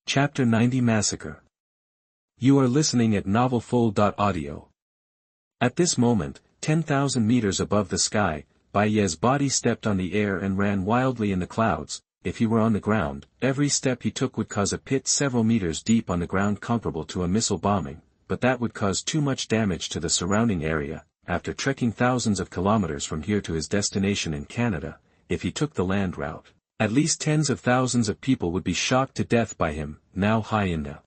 Chapter 90 Massacre. You are listening at NovelFlow.audio. At this moment, 10,000 meters above the sky, Bai Ye's body stepped on the air and ran wildly in the clouds. If he were on the ground, every step he took would cause a pit several meters deep on the ground comparable to a missile bombing, but that would cause too much damage to the surrounding area. After trekking thousands of kilometers from here to his destination in Canada, if he took the land route, at least tens of thousands of people would be shocked to death by him. Now high in the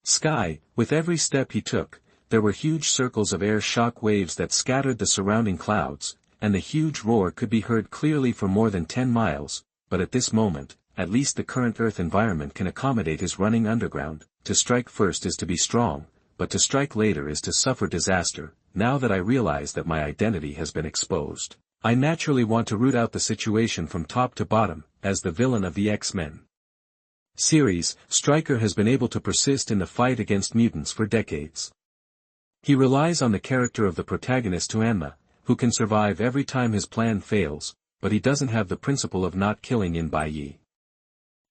sky, with every step he took, there were huge circles of air shock waves that scattered the surrounding clouds, and the huge roar could be heard clearly for more than 10 miles, but at this moment, at least the current Earth environment can accommodate his running underground. To strike first is to be strong, but to strike later is to suffer disaster. Now that I realize that my identity has been exposed, I naturally want to root out the situation from top to bottom. As the villain of the X-Men series, Stryker has been able to persist in the fight against mutants for decades. He relies on the character of the protagonist Tuanma, who can survive every time his plan fails, but he doesn't have the principle of not killing in Bai Ye.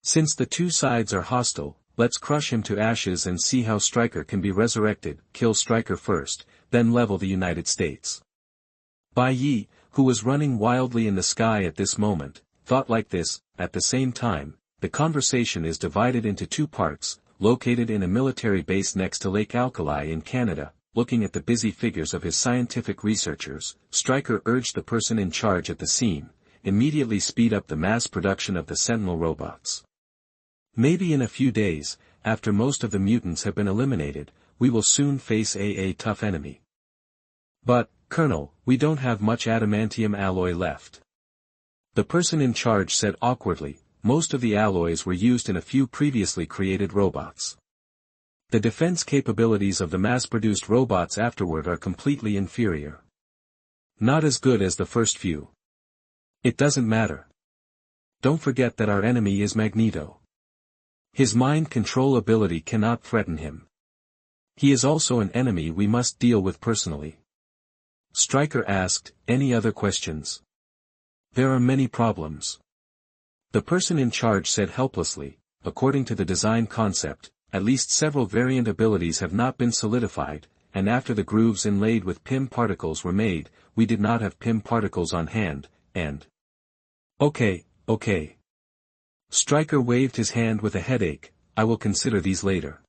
Since the two sides are hostile, let's crush him to ashes and see how Stryker can be resurrected. Kill Stryker first, then level the United States. Bai Ye, who was running wildly in the sky at this moment, thought like this. At the same time, the conversation is divided into two parts. Located in a military base next to Lake Alkali in Canada, looking at the busy figures of his scientific researchers, Stryker urged the person in charge at the scene, immediately speed up the mass production of the Sentinel robots. Maybe in a few days, after most of the mutants have been eliminated, we will soon face a tough enemy. But, Colonel, we don't have much adamantium alloy left. The person in charge said awkwardly. Most of the alloys were used in a few previously created robots. The defense capabilities of the mass-produced robots afterward are completely inferior. Not as good as the first few. It doesn't matter. Don't forget that our enemy is Magneto. His mind control ability cannot threaten him. He is also an enemy we must deal with personally. Stryker asked, any other questions? There are many problems. The person in charge said helplessly, according to the design concept, at least several variant abilities have not been solidified, and after the grooves inlaid with PIM particles were made, we did not have PIM particles on hand, and... Okay. Stryker waved his hand with a headache. I will consider these later.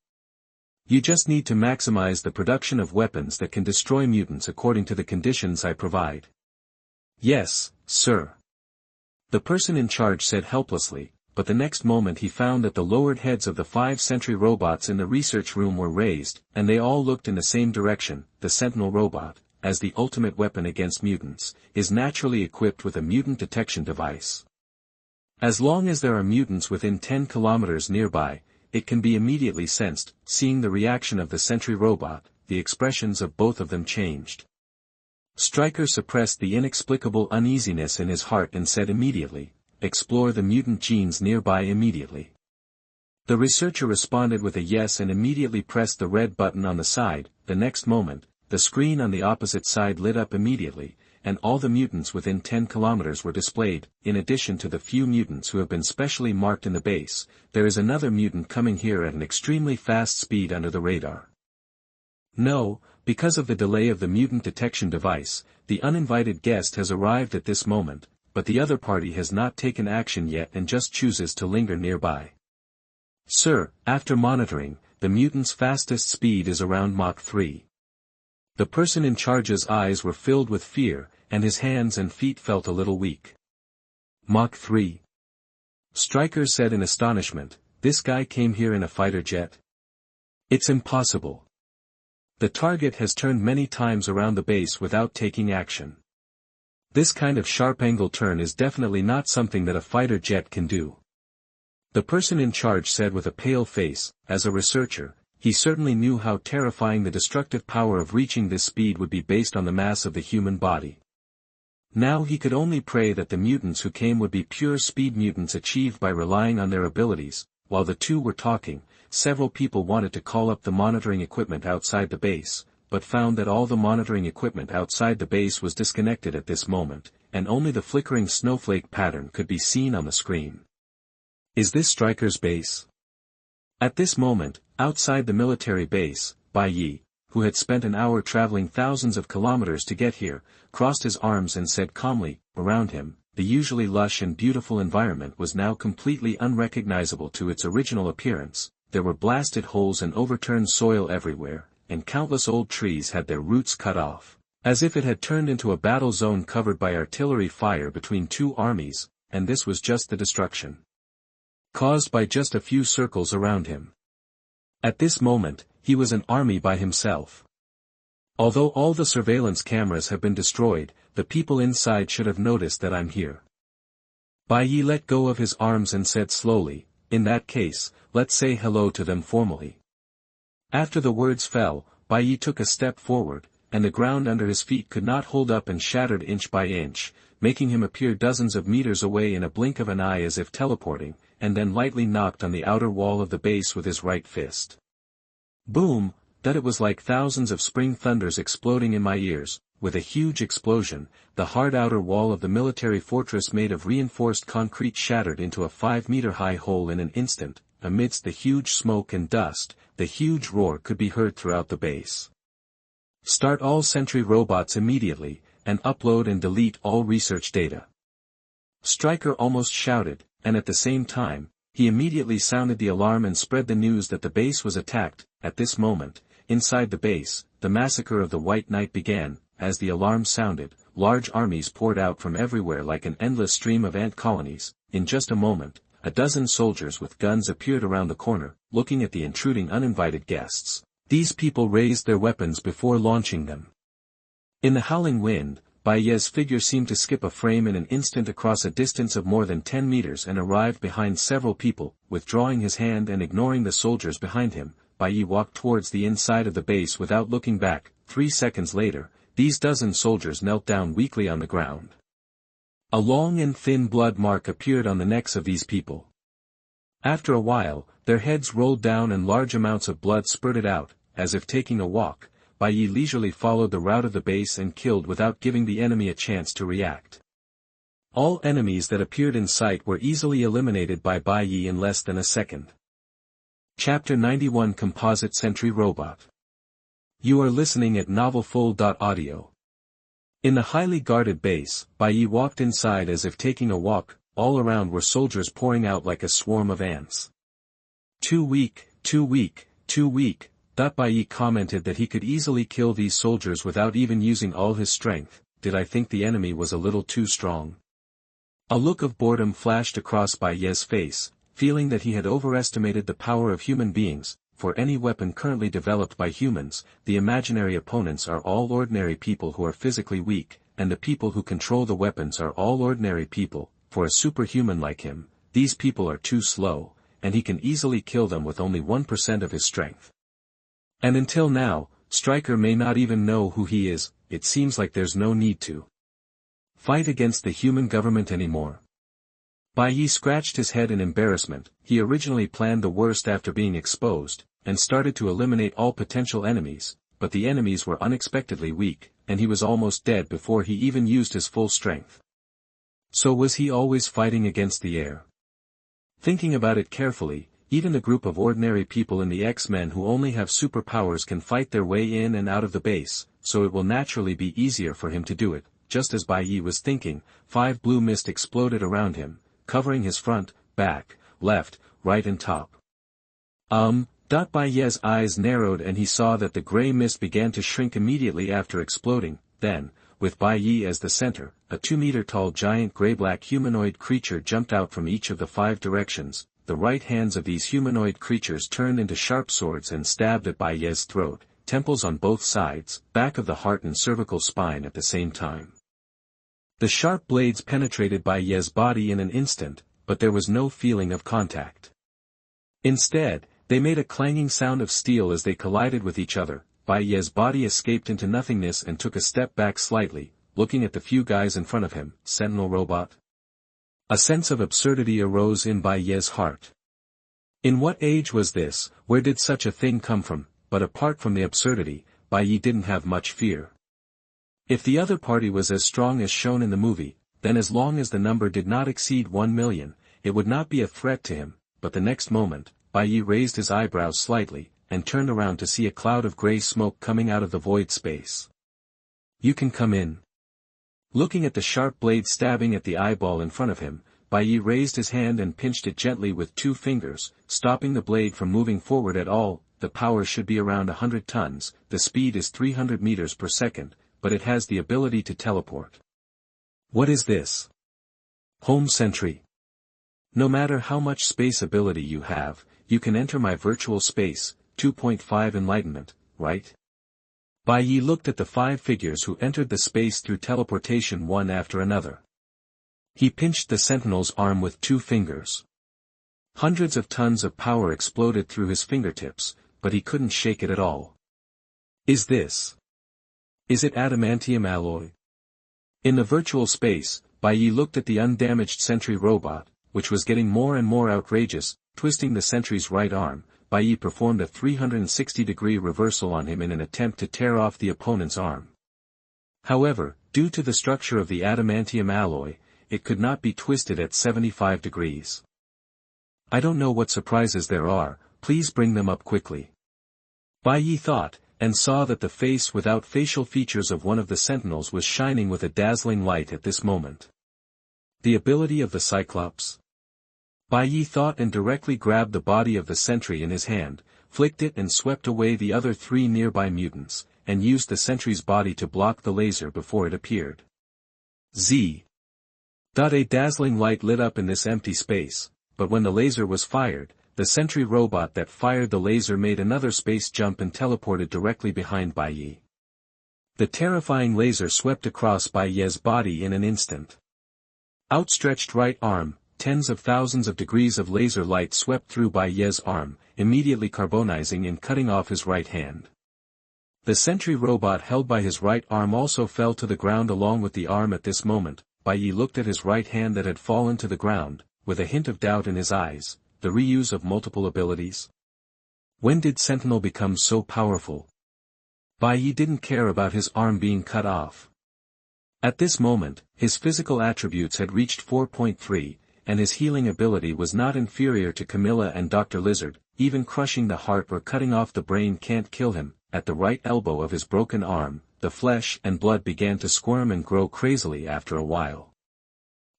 You just need to maximize the production of weapons that can destroy mutants according to the conditions I provide. Yes, sir. The person in charge said helplessly, but the next moment he found that the lowered heads of the 5 Sentry robots in the research room were raised, and they all looked in the same direction. The Sentinel robot, as the ultimate weapon against mutants, is naturally equipped with a mutant detection device. As long as there are mutants within 10 kilometers nearby, it can be immediately sensed. Seeing the reaction of the Sentry robot, the expressions of both of them changed. Stryker suppressed the inexplicable uneasiness in his heart and said immediately, explore the mutant genes nearby immediately. The researcher responded with a yes and immediately pressed the red button on the side. The next moment, the screen on the opposite side lit up immediately, and all the mutants within 10 kilometers were displayed. In addition to the few mutants who have been specially marked in the base, there is another mutant coming here at an extremely fast speed under the radar. No, because of the delay of the mutant detection device, the uninvited guest has arrived at this moment, but the other party has not taken action yet and just chooses to linger nearby. Sir, after monitoring, the mutant's fastest speed is around Mach 3. The person in charge's eyes were filled with fear, and his hands and feet felt a little weak. Mach 3. Stryker said in astonishment, this guy came here in a fighter jet? It's impossible. The target has turned many times around the base without taking action. This kind of sharp-angle turn is definitely not something that a fighter jet can do. The person in charge said with a pale face, as a researcher, he certainly knew how terrifying the destructive power of reaching this speed would be based on the mass of the human body. Now he could only pray that the mutants who came would be pure speed mutants achieved by relying on their abilities. While the two were talking, several people wanted to call up the monitoring equipment outside the base, but found that all the monitoring equipment outside the base was disconnected at this moment, and only the flickering snowflake pattern could be seen on the screen. Is this Stryker's base? At this moment, outside the military base, Bai Ye, who had spent an hour traveling thousands of kilometers to get here, crossed his arms and said calmly, around him, the usually lush and beautiful environment was now completely unrecognizable to its original appearance. There were blasted holes and overturned soil everywhere, and countless old trees had their roots cut off, as if it had turned into a battle zone covered by artillery fire between two armies, and this was just the destruction caused by just a few circles around him. At this moment, he was an army by himself. Although all the surveillance cameras have been destroyed, the people inside should have noticed that I'm here. Bai Ye let go of his arms and said slowly, in that case, let's say hello to them formally. After the words fell, Bai Ye took a step forward, and the ground under his feet could not hold up and shattered inch by inch, making him appear dozens of meters away in a blink of an eye as if teleporting, and then lightly knocked on the outer wall of the base with his right fist. Boom! That it was like thousands of spring thunders exploding in my ears. With a huge explosion, the hard outer wall of the military fortress made of reinforced concrete shattered into a 5-meter-high hole in an instant. Amidst the huge smoke and dust, the huge roar could be heard throughout the base. Start all Sentry robots immediately, and upload and delete all research data. Stryker almost shouted, and at the same time, he immediately sounded the alarm and spread the news that the base was attacked. At this moment, inside the base, the massacre of the White Knight began. As the alarm sounded, large armies poured out from everywhere like an endless stream of ant colonies. In just a moment, a dozen soldiers with guns appeared around the corner, looking at the intruding uninvited guests. These people raised their weapons before launching them. In the howling wind, Bai Ye's figure seemed to skip a frame in an instant across a distance of more than 10 meters and arrived behind several people. Withdrawing his hand and ignoring the soldiers behind him, Bai Ye walked towards the inside of the base without looking back. 3 seconds later, these dozen soldiers knelt down weakly on the ground. A long and thin blood mark appeared on the necks of these people. After a while, their heads rolled down and large amounts of blood spurted out. As if taking a walk, Bai Ye leisurely followed the route of the base and killed without giving the enemy a chance to react. All enemies that appeared in sight were easily eliminated by Bai Ye in less than a second. Chapter 91 Composite Sentry Robot. You are listening at NovelFlow.audio. In the highly guarded base, Bai Ye walked inside as if taking a walk. All around were soldiers pouring out like a swarm of ants. Too weak, too weak, too weak. Bai Ye commented that he could easily kill these soldiers without even using all his strength. Did I think the enemy was a little too strong? A look of boredom flashed across Bai Ye's face, feeling that he had overestimated the power of human beings. For any weapon currently developed by humans, the imaginary opponents are all ordinary people who are physically weak, and the people who control the weapons are all ordinary people. For a superhuman like him, these people are too slow, and he can easily kill them with only 1% of his strength. And until now, Stryker may not even know who he is. It seems like there's no need to fight against the human government anymore. Bai Ye scratched his head in embarrassment. He originally planned the worst after being exposed, and started to eliminate all potential enemies, but the enemies were unexpectedly weak, and he was almost dead before he even used his full strength. So was he always fighting against the air? Thinking about it carefully, even a group of ordinary people in the X-Men who only have superpowers can fight their way in and out of the base, so it will naturally be easier for him to do it. Just as Bai Ye was thinking, 5 blue mist exploded around him, covering his front, back, left, right and top. Bai Ye's eyes narrowed and he saw that the gray mist began to shrink immediately after exploding. Then, with Bai Ye as the center, a 2-meter-tall giant gray-black humanoid creature jumped out from each of the 5 directions. The right hands of these humanoid creatures turned into sharp swords and stabbed at Bai Ye's throat, temples on both sides, back of the heart and cervical spine at the same time. The sharp blades penetrated Bai Ye's body in an instant, but there was no feeling of contact. Instead, they made a clanging sound of steel as they collided with each other. Bai Ye's body escaped into nothingness and took a step back slightly, looking at the few guys in front of him. Sentinel robot? A sense of absurdity arose in Bai Ye's heart. In what age was this? Where did such a thing come from? But apart from the absurdity, Bai Ye didn't have much fear. If the other party was as strong as shown in the movie, then as long as the number did not exceed 1 million, it would not be a threat to him. But the next moment, Bai Ye raised his eyebrows slightly, and turned around to see a cloud of gray smoke coming out of the void space. "You can come in." Looking at the sharp blade stabbing at the eyeball in front of him, Bai Ye raised his hand and pinched it gently with 2 fingers, stopping the blade from moving forward at all. The power should be around 100 tons, the speed is 300 meters per second, but it has the ability to teleport. "What is this?" "Home Sentry. No matter how much space ability you have, you can enter my virtual space, 2.5 enlightenment, right?" Bai Ye looked at the 5 figures who entered the space through teleportation one after another. He pinched the sentinel's arm with 2 fingers. Hundreds of tons of power exploded through his fingertips, but he couldn't shake it at all. Is it adamantium alloy? In the virtual space, Bai Ye looked at the undamaged Sentry robot, which was getting more and more outrageous. Twisting the Sentry's right arm, Bai Ye performed a 360-degree reversal on him in an attempt to tear off the opponent's arm. However, due to the structure of the adamantium alloy, it could not be twisted at 75 degrees. "I don't know what surprises there are, please bring them up quickly." Bai Ye thought, and saw that the face without facial features of one of the sentinels was shining with a dazzling light at this moment. The ability of the Cyclops? Bai Ye thought and directly grabbed the body of the Sentry in his hand, flicked it and swept away the other 3 nearby mutants, and used the Sentry's body to block the laser before it appeared. Z. A dazzling light lit up in this empty space, but when the laser was fired, the Sentry robot that fired the laser made another space jump and teleported directly behind Bai Ye. The terrifying laser swept across Bai Ye's body in an instant. Outstretched right arm, tens of thousands of degrees of laser light swept through Bai Ye's arm, immediately carbonizing and cutting off his right hand. The Sentry robot held by his right arm also fell to the ground along with the arm at this moment. Bai Ye looked at his right hand that had fallen to the ground, with a hint of doubt in his eyes. The reuse of multiple abilities? When did Sentinel become so powerful? Bai Ye didn't care about his arm being cut off. At this moment, his physical attributes had reached 4.3, and his healing ability was not inferior to Camilla and Dr. Lizard. Even crushing the heart or cutting off the brain can't kill him. At the right elbow of his broken arm, the flesh and blood began to squirm and grow crazily after a while.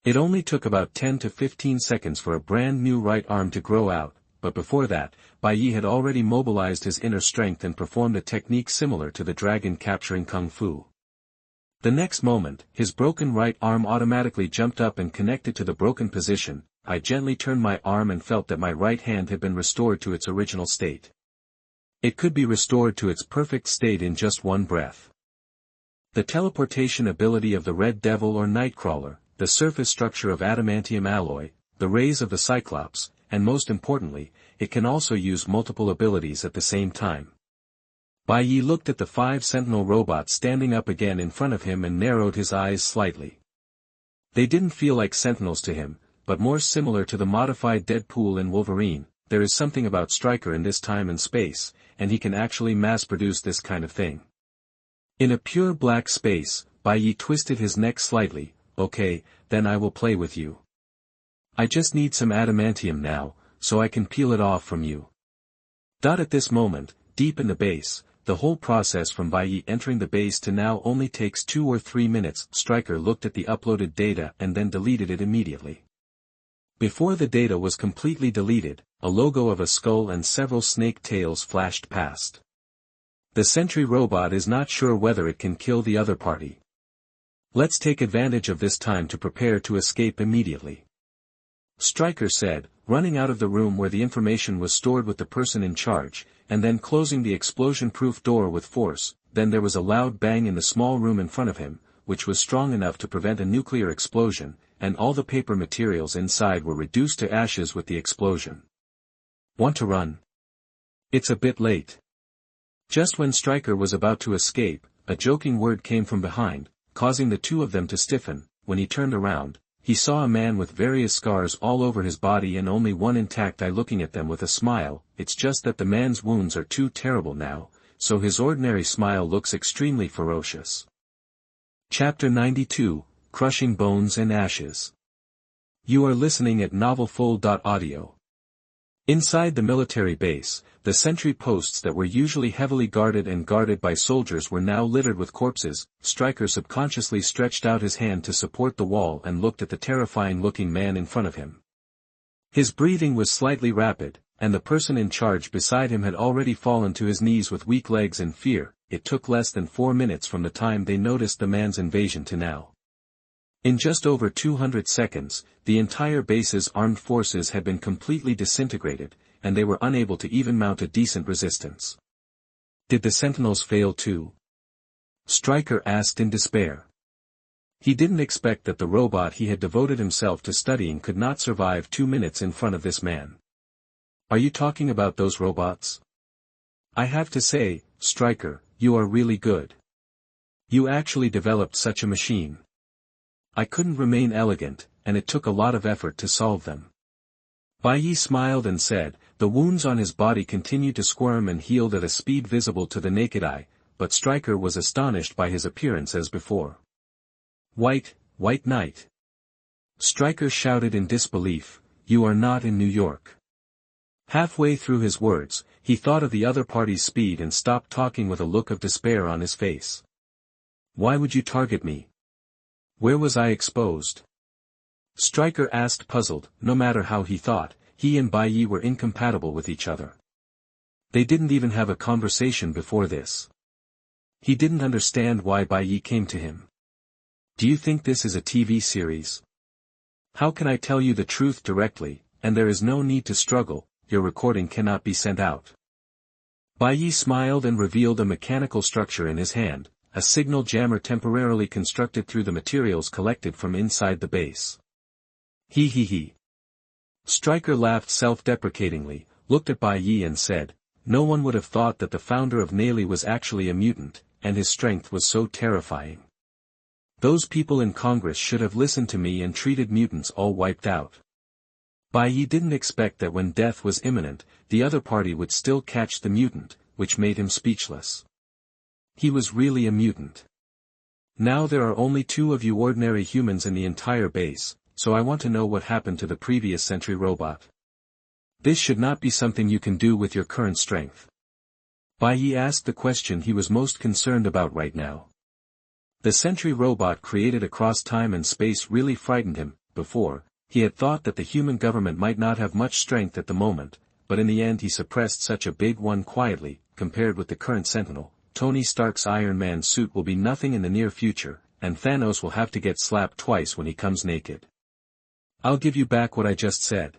It only took about 10 to 15 seconds for a brand new right arm to grow out, but before that, Bai Ye had already mobilized his inner strength and performed a technique similar to the dragon capturing Kung Fu. The next moment, his broken right arm automatically jumped up and connected to the broken position. I gently turned my arm and felt that my right hand had been restored to its original state. It could be restored to its perfect state in just one breath. The teleportation ability of the Red Devil or Nightcrawler, the surface structure of adamantium alloy, the rays of the Cyclops, and most importantly, it can also use multiple abilities at the same time. Bai Ye looked at the 5 Sentinel robots standing up again in front of him and narrowed his eyes slightly. They didn't feel like Sentinels to him, but more similar to the modified Deadpool and Wolverine. There is something about Stryker in this time and space, and he can actually mass-produce this kind of thing. In a pure black space, Bai Ye twisted his neck slightly. Okay, then I will play with you. I just need some adamantium now, so I can peel it off from you. At this moment, deep in the base, the whole process from Bai Ye entering the base to now only takes 2 or 3 minutes. Stryker looked at the uploaded data and then deleted it immediately. Before the data was completely deleted, a logo of a skull and several snake tails flashed past. The Sentry robot is not sure whether it can kill the other party. Let's take advantage of this time to prepare to escape immediately. Stryker said, running out of the room where the information was stored with the person in charge, and then closing the explosion-proof door with force. Then there was a loud bang in the small room in front of him, which was strong enough to prevent a nuclear explosion, and all the paper materials inside were reduced to ashes with the explosion. Want to run? It's a bit late. Just when Stryker was about to escape, a joking word came from behind, causing the two of them to stiffen. When he turned around, he saw a man with various scars all over his body and only one intact eye looking at them with a smile. It's just that the man's wounds are too terrible now, so his ordinary smile looks extremely ferocious. Chapter 92, Crushing Bones and Ashes. You are listening at NovelFlow.audio. Inside the military base, the sentry posts that were usually heavily guarded and guarded by soldiers were now littered with corpses. Stryker subconsciously stretched out his hand to support the wall and looked at the terrifying-looking man in front of him. His breathing was slightly rapid, and the person in charge beside him had already fallen to his knees with weak legs in fear. It took less than 4 minutes from the time they noticed the man's invasion to now. In just over 200 seconds, the entire base's armed forces had been completely disintegrated, and they were unable to even mount a decent resistance. Did the Sentinels fail too? Stryker asked in despair. He didn't expect that the robot he had devoted himself to studying could not survive 2 minutes in front of this man. Are you talking about those robots? I have to say, Stryker, you are really good. You actually developed such a machine. I couldn't remain elegant, and it took a lot of effort to solve them. Bai Ye smiled and said, the wounds on his body continued to squirm and healed at a speed visible to the naked eye, but Stryker was astonished by his appearance as before. White Knight. Stryker shouted in disbelief, you are not in New York. Halfway through his words, he thought of the other party's speed and stopped talking with a look of despair on his face. Why would you target me? Where was I exposed? Stryker asked puzzled. No matter how he thought, he and Bai Ye were incompatible with each other. They didn't even have a conversation before this. He didn't understand why Bai Ye came to him. Do you think this is a TV series? How can I tell you the truth directly, and there is no need to struggle, your recording cannot be sent out. Bai Ye smiled and revealed a mechanical structure in his hand, a signal jammer temporarily constructed through the materials collected from inside the base. He. Stryker laughed self-deprecatingly, looked at Bai Ye and said, no one would have thought that the founder of S.H.I.E.L.D was actually a mutant, and his strength was so terrifying. Those people in Congress should have listened to me and treated mutants all wiped out. Bai Ye didn't expect that when death was imminent, the other party would still catch the mutant, which made him speechless. He was really a mutant. Now there are only 2 of you ordinary humans in the entire base, so I want to know what happened to the previous Sentry robot. This should not be something you can do with your current strength. Bai Ye asked the question he was most concerned about right now. The Sentry robot created across time and space really frightened him. Before, he had thought that the human government might not have much strength at the moment, but in the end he suppressed such a big one quietly. Compared with the current Sentinel, Tony Stark's Iron Man suit will be nothing in the near future, and Thanos will have to get slapped twice when he comes naked. I'll give you back what I just said.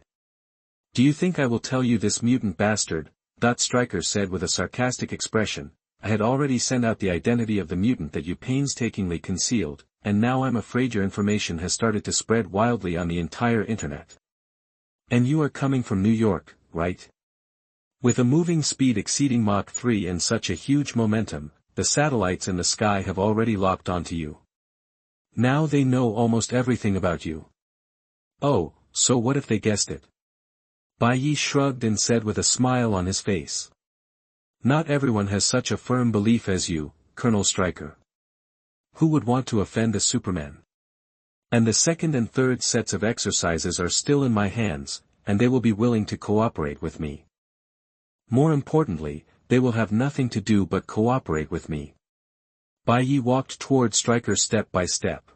Do you think I will tell you this mutant bastard? Stryker said with a sarcastic expression, I had already sent out the identity of the mutant that you painstakingly concealed, and now I'm afraid your information has started to spread wildly on the entire internet. And you are coming from New York, right? With a moving speed exceeding Mach 3 and such a huge momentum, the satellites in the sky have already locked onto you. Now they know almost everything about you. Oh, so what if they guessed it? Bai Ye shrugged and said with a smile on his face. Not everyone has such a firm belief as you, Colonel Stryker. Who would want to offend a Superman? And the second and third sets of exercises are still in my hands, and they will be willing to cooperate with me. More importantly, they will have nothing to do but cooperate with me. Bai Ye walked toward Stryker step by step.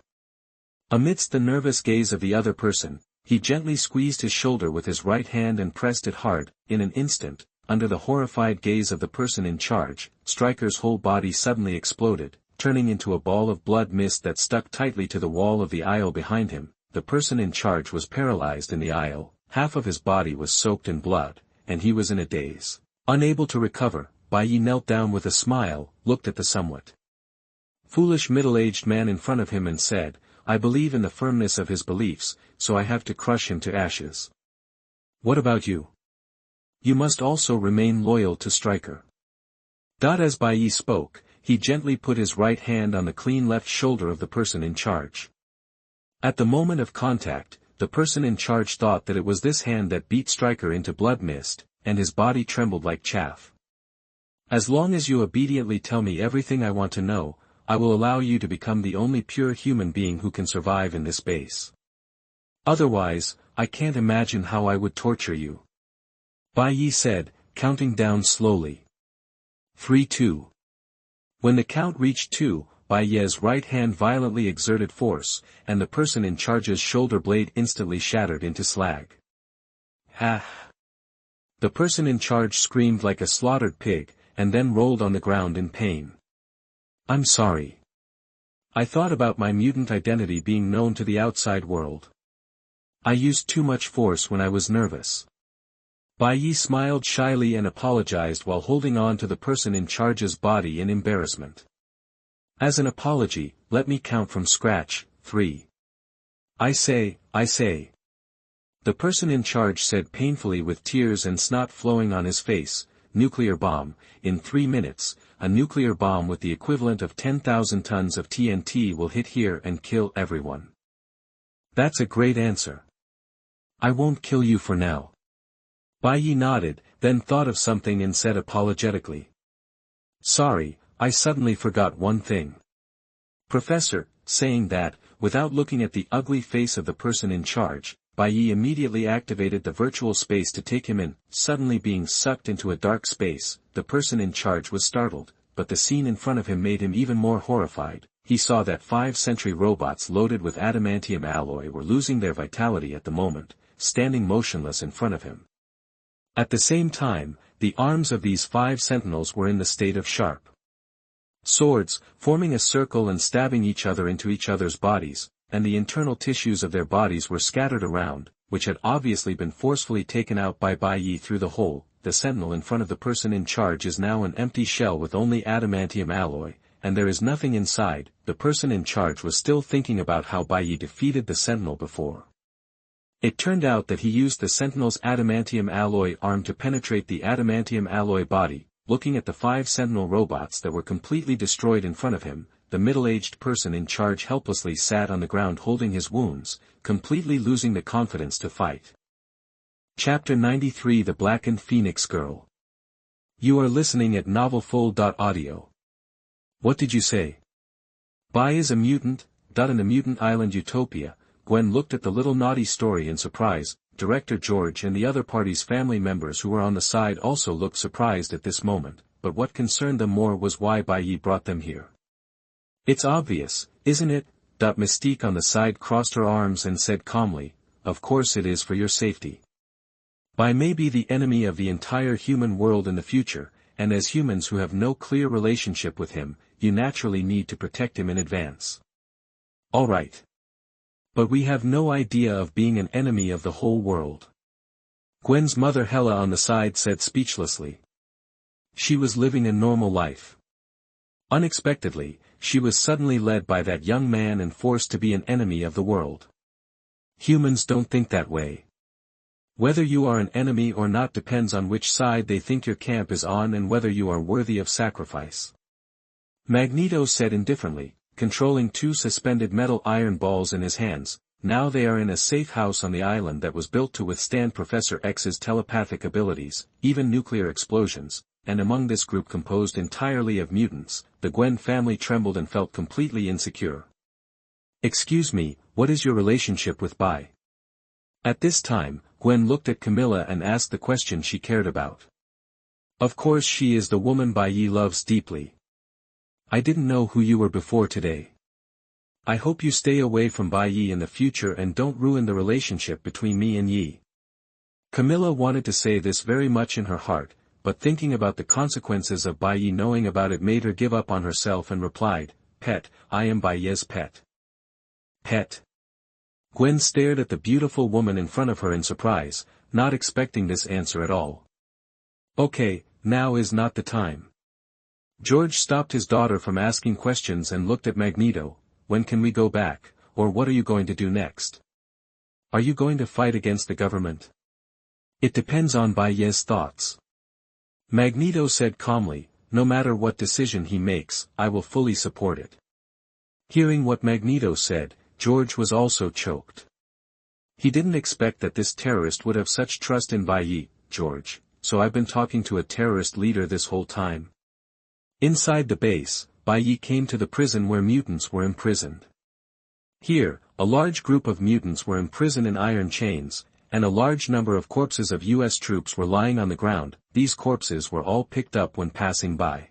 Amidst the nervous gaze of the other person, he gently squeezed his shoulder with his right hand and pressed it hard. In an instant, under the horrified gaze of the person in charge, Stryker's whole body suddenly exploded, turning into a ball of blood mist that stuck tightly to the wall of the aisle behind him. The person in charge was paralyzed in the aisle, half of his body was soaked in blood, and he was in a daze. Unable to recover, Bai Ye knelt down with a smile, looked at the somewhat foolish middle-aged man in front of him and said, I believe in the firmness of his beliefs, so I have to crush him to ashes. What about you? You must also remain loyal to Stryker. As Bai Ye spoke, he gently put his right hand on the clean left shoulder of the person in charge. At the moment of contact, the person in charge thought that it was this hand that beat Stryker into blood mist, and his body trembled like chaff. As long as you obediently tell me everything I want to know, I will allow you to become the only pure human being who can survive in this base. Otherwise, I can't imagine how I would torture you. Bai Ye said, counting down slowly. 3-2. When the count reached 2, Bai Ye's right hand violently exerted force, and the person in charge's shoulder blade instantly shattered into slag. Ah! The person in charge screamed like a slaughtered pig, and then rolled on the ground in pain. I'm sorry. I thought about my mutant identity being known to the outside world. I used too much force when I was nervous. Bai Ye smiled shyly and apologized while holding on to the person in charge's body in embarrassment. As an apology, let me count from scratch. 3. I say. The person in charge said painfully with tears and snot flowing on his face, nuclear bomb, in 3 minutes, a nuclear bomb with the equivalent of 10,000 tons of TNT will hit here and kill everyone. That's a great answer. I won't kill you for now. Bai Ye nodded, then thought of something and said apologetically. Sorry, I suddenly forgot one thing. Professor, saying that, without looking at the ugly face of the person in charge, Bai Ye immediately activated the virtual space to take him in. Suddenly being sucked into a dark space, the person in charge was startled, but the scene in front of him made him even more horrified. He saw that 5 Sentry robots loaded with adamantium alloy were losing their vitality at the moment, standing motionless in front of him. At the same time, the arms of these 5 sentinels were in the state of sharp swords, forming a circle and stabbing each other into each other's bodies, and the internal tissues of their bodies were scattered around, which had obviously been forcefully taken out by Bai Ye through the hole. The sentinel in front of the person in charge is now an empty shell with only adamantium alloy, and there is nothing inside. The person in charge was still thinking about how Bai Ye defeated the sentinel before. It turned out that he used the sentinel's adamantium alloy arm to penetrate the adamantium alloy body. Looking at the 5 sentinel robots that were completely destroyed in front of him, the middle-aged person in charge helplessly sat on the ground holding his wounds, completely losing the confidence to fight. Chapter 93 The Blackened Phoenix Girl. You are listening at NovelFlow.audio. What did you say? Bai is a mutant, in a mutant island utopia. Gwen looked at the little naughty story in surprise. Director George and the other party's family members who were on the side also looked surprised at this moment, but what concerned them more was why Bai Ye brought them here. It's obvious, isn't it? Mystique on the side crossed her arms and said calmly, of course it is for your safety. Bai may be the enemy of the entire human world in the future, and as humans who have no clear relationship with him, you naturally need to protect him in advance. All right. But we have no idea of being an enemy of the whole world. Gwen's mother Hela on the side said speechlessly. She was living a normal life. Unexpectedly, she was suddenly led by that young man and forced to be an enemy of the world. Humans don't think that way. Whether you are an enemy or not depends on which side they think your camp is on and whether you are worthy of sacrifice. Magneto said indifferently, controlling 2 suspended metal iron balls in his hands. Now they are in a safe house on the island that was built to withstand Professor X's telepathic abilities, even nuclear explosions, and among this group composed entirely of mutants, the Gwen family trembled and felt completely insecure. Excuse me, what is your relationship with Bai? At this time, Gwen looked at Camilla and asked the question she cared about. Of course she is the woman Bai Ye loves deeply. I didn't know who you were before today. I hope you stay away from Bai Ye in the future and don't ruin the relationship between me and Ye. Camilla wanted to say this very much in her heart, but thinking about the consequences of Bai Ye knowing about it made her give up on herself and replied, Pet, I am Bai Ye's pet. Pet. Gwen stared at the beautiful woman in front of her in surprise, not expecting this answer at all. Okay, now is not the time. George stopped his daughter from asking questions and looked at Magneto. When can we go back, or what are you going to do next? Are you going to fight against the government? It depends on Bai Ye's thoughts. Magneto said calmly, no matter what decision he makes, I will fully support it. Hearing what Magneto said, George was also choked. He didn't expect that this terrorist would have such trust in Bai Ye. George, so I've been talking to a terrorist leader this whole time. Inside the base, Bai Ye came to the prison where mutants were imprisoned. Here, a large group of mutants were imprisoned in iron chains, and a large number of corpses of U.S. troops were lying on the ground. These corpses were all picked up when passing by.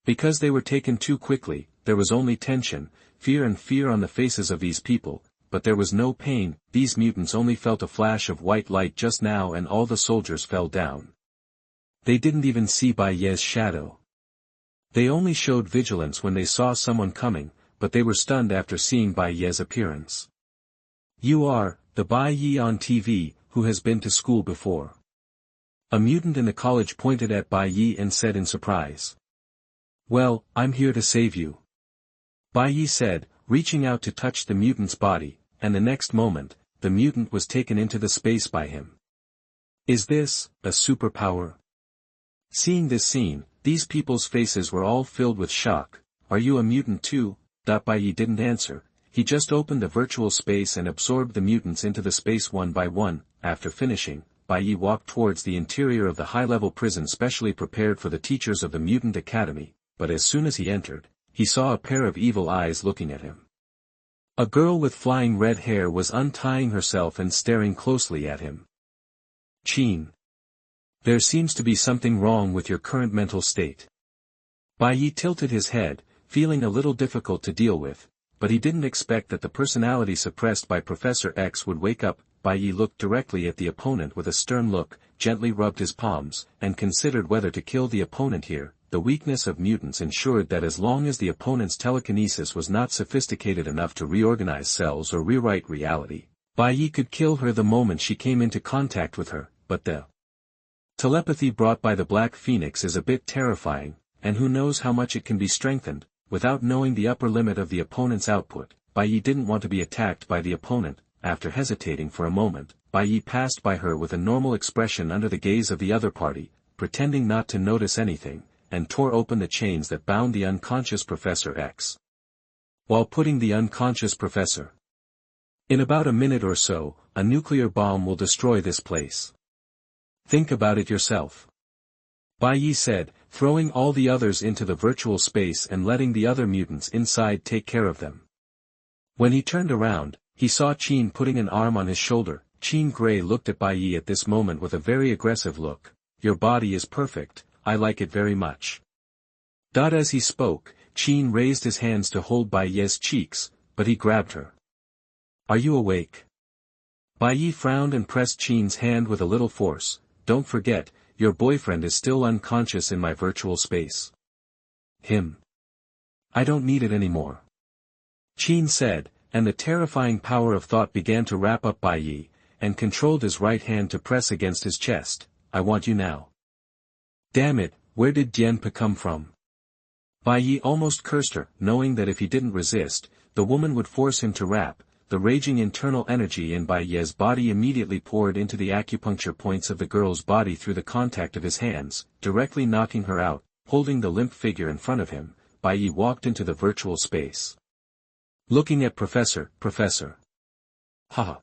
Because they were taken too quickly, there was only tension, fear on the faces of these people, but there was no pain. These mutants only felt a flash of white light just now and all the soldiers fell down. They didn't even see Bai Ye's shadow. They only showed vigilance when they saw someone coming, but they were stunned after seeing Bai Ye's appearance. "You are the Bai Ye on TV, who has been to school before." A mutant in the college pointed at Bai Ye and said in surprise. "Well, I'm here to save you," Bai Ye said, reaching out to touch the mutant's body, and the next moment, the mutant was taken into the space by him. Is this a superpower? Seeing this scene, these people's faces were all filled with shock. "Are you a mutant too?" Bai Ye didn't answer. He just opened the virtual space and absorbed the mutants into the space one by one. After finishing, Bai Ye walked towards the interior of the high-level prison specially prepared for the teachers of the Mutant Academy, but as soon as he entered, he saw a pair of evil eyes looking at him. A girl with flying red hair was untying herself and staring closely at him. "Chin. There seems to be something wrong with your current mental state." Bai Ye tilted his head, feeling a little difficult to deal with, but he didn't expect that the personality suppressed by Professor X would wake up. Bai Ye looked directly at the opponent with a stern look, gently rubbed his palms, and considered whether to kill the opponent here. The weakness of mutants ensured that as long as the opponent's telekinesis was not sophisticated enough to reorganize cells or rewrite reality, Bai Ye could kill her the moment she came into contact with her, but the telepathy brought by the Black Phoenix is a bit terrifying, and who knows how much it can be strengthened. Without knowing the upper limit of the opponent's output, Bai Ye didn't want to be attacked by the opponent. After hesitating for a moment, Bai Ye passed by her with a normal expression under the gaze of the other party, pretending not to notice anything, and tore open the chains that bound the unconscious Professor X. While putting the unconscious Professor in about a minute or so, a nuclear bomb will destroy this place. Think about it yourself. Bai Ye said, throwing all the others into the virtual space and letting the other mutants inside take care of them. When he turned around, he saw Chin putting an arm on his shoulder. Chin Gray looked at Bai Ye at this moment with a very aggressive look. "Your body is perfect, I like it very much." As he spoke, Chin raised his hands to hold Bai Ye's cheeks, but he grabbed her. "Are you awake?" Bai Ye frowned and pressed Chin's hand with a little force. "Don't forget, your boyfriend is still unconscious in my virtual space." "Him. I don't need it anymore," Chin said, and the terrifying power of thought began to wrap up Bai Ye, and controlled his right hand to press against his chest. "I want you now." Damn it, where did Dianpa come from? Bai Ye almost cursed her, knowing that if he didn't resist, the woman would force him to rap. The raging internal energy in Bai Ye's body immediately poured into the acupuncture points of the girl's body through the contact of his hands, directly knocking her out. Holding the limp figure in front of him, Bai Ye walked into the virtual space. Looking at Professor. Haha.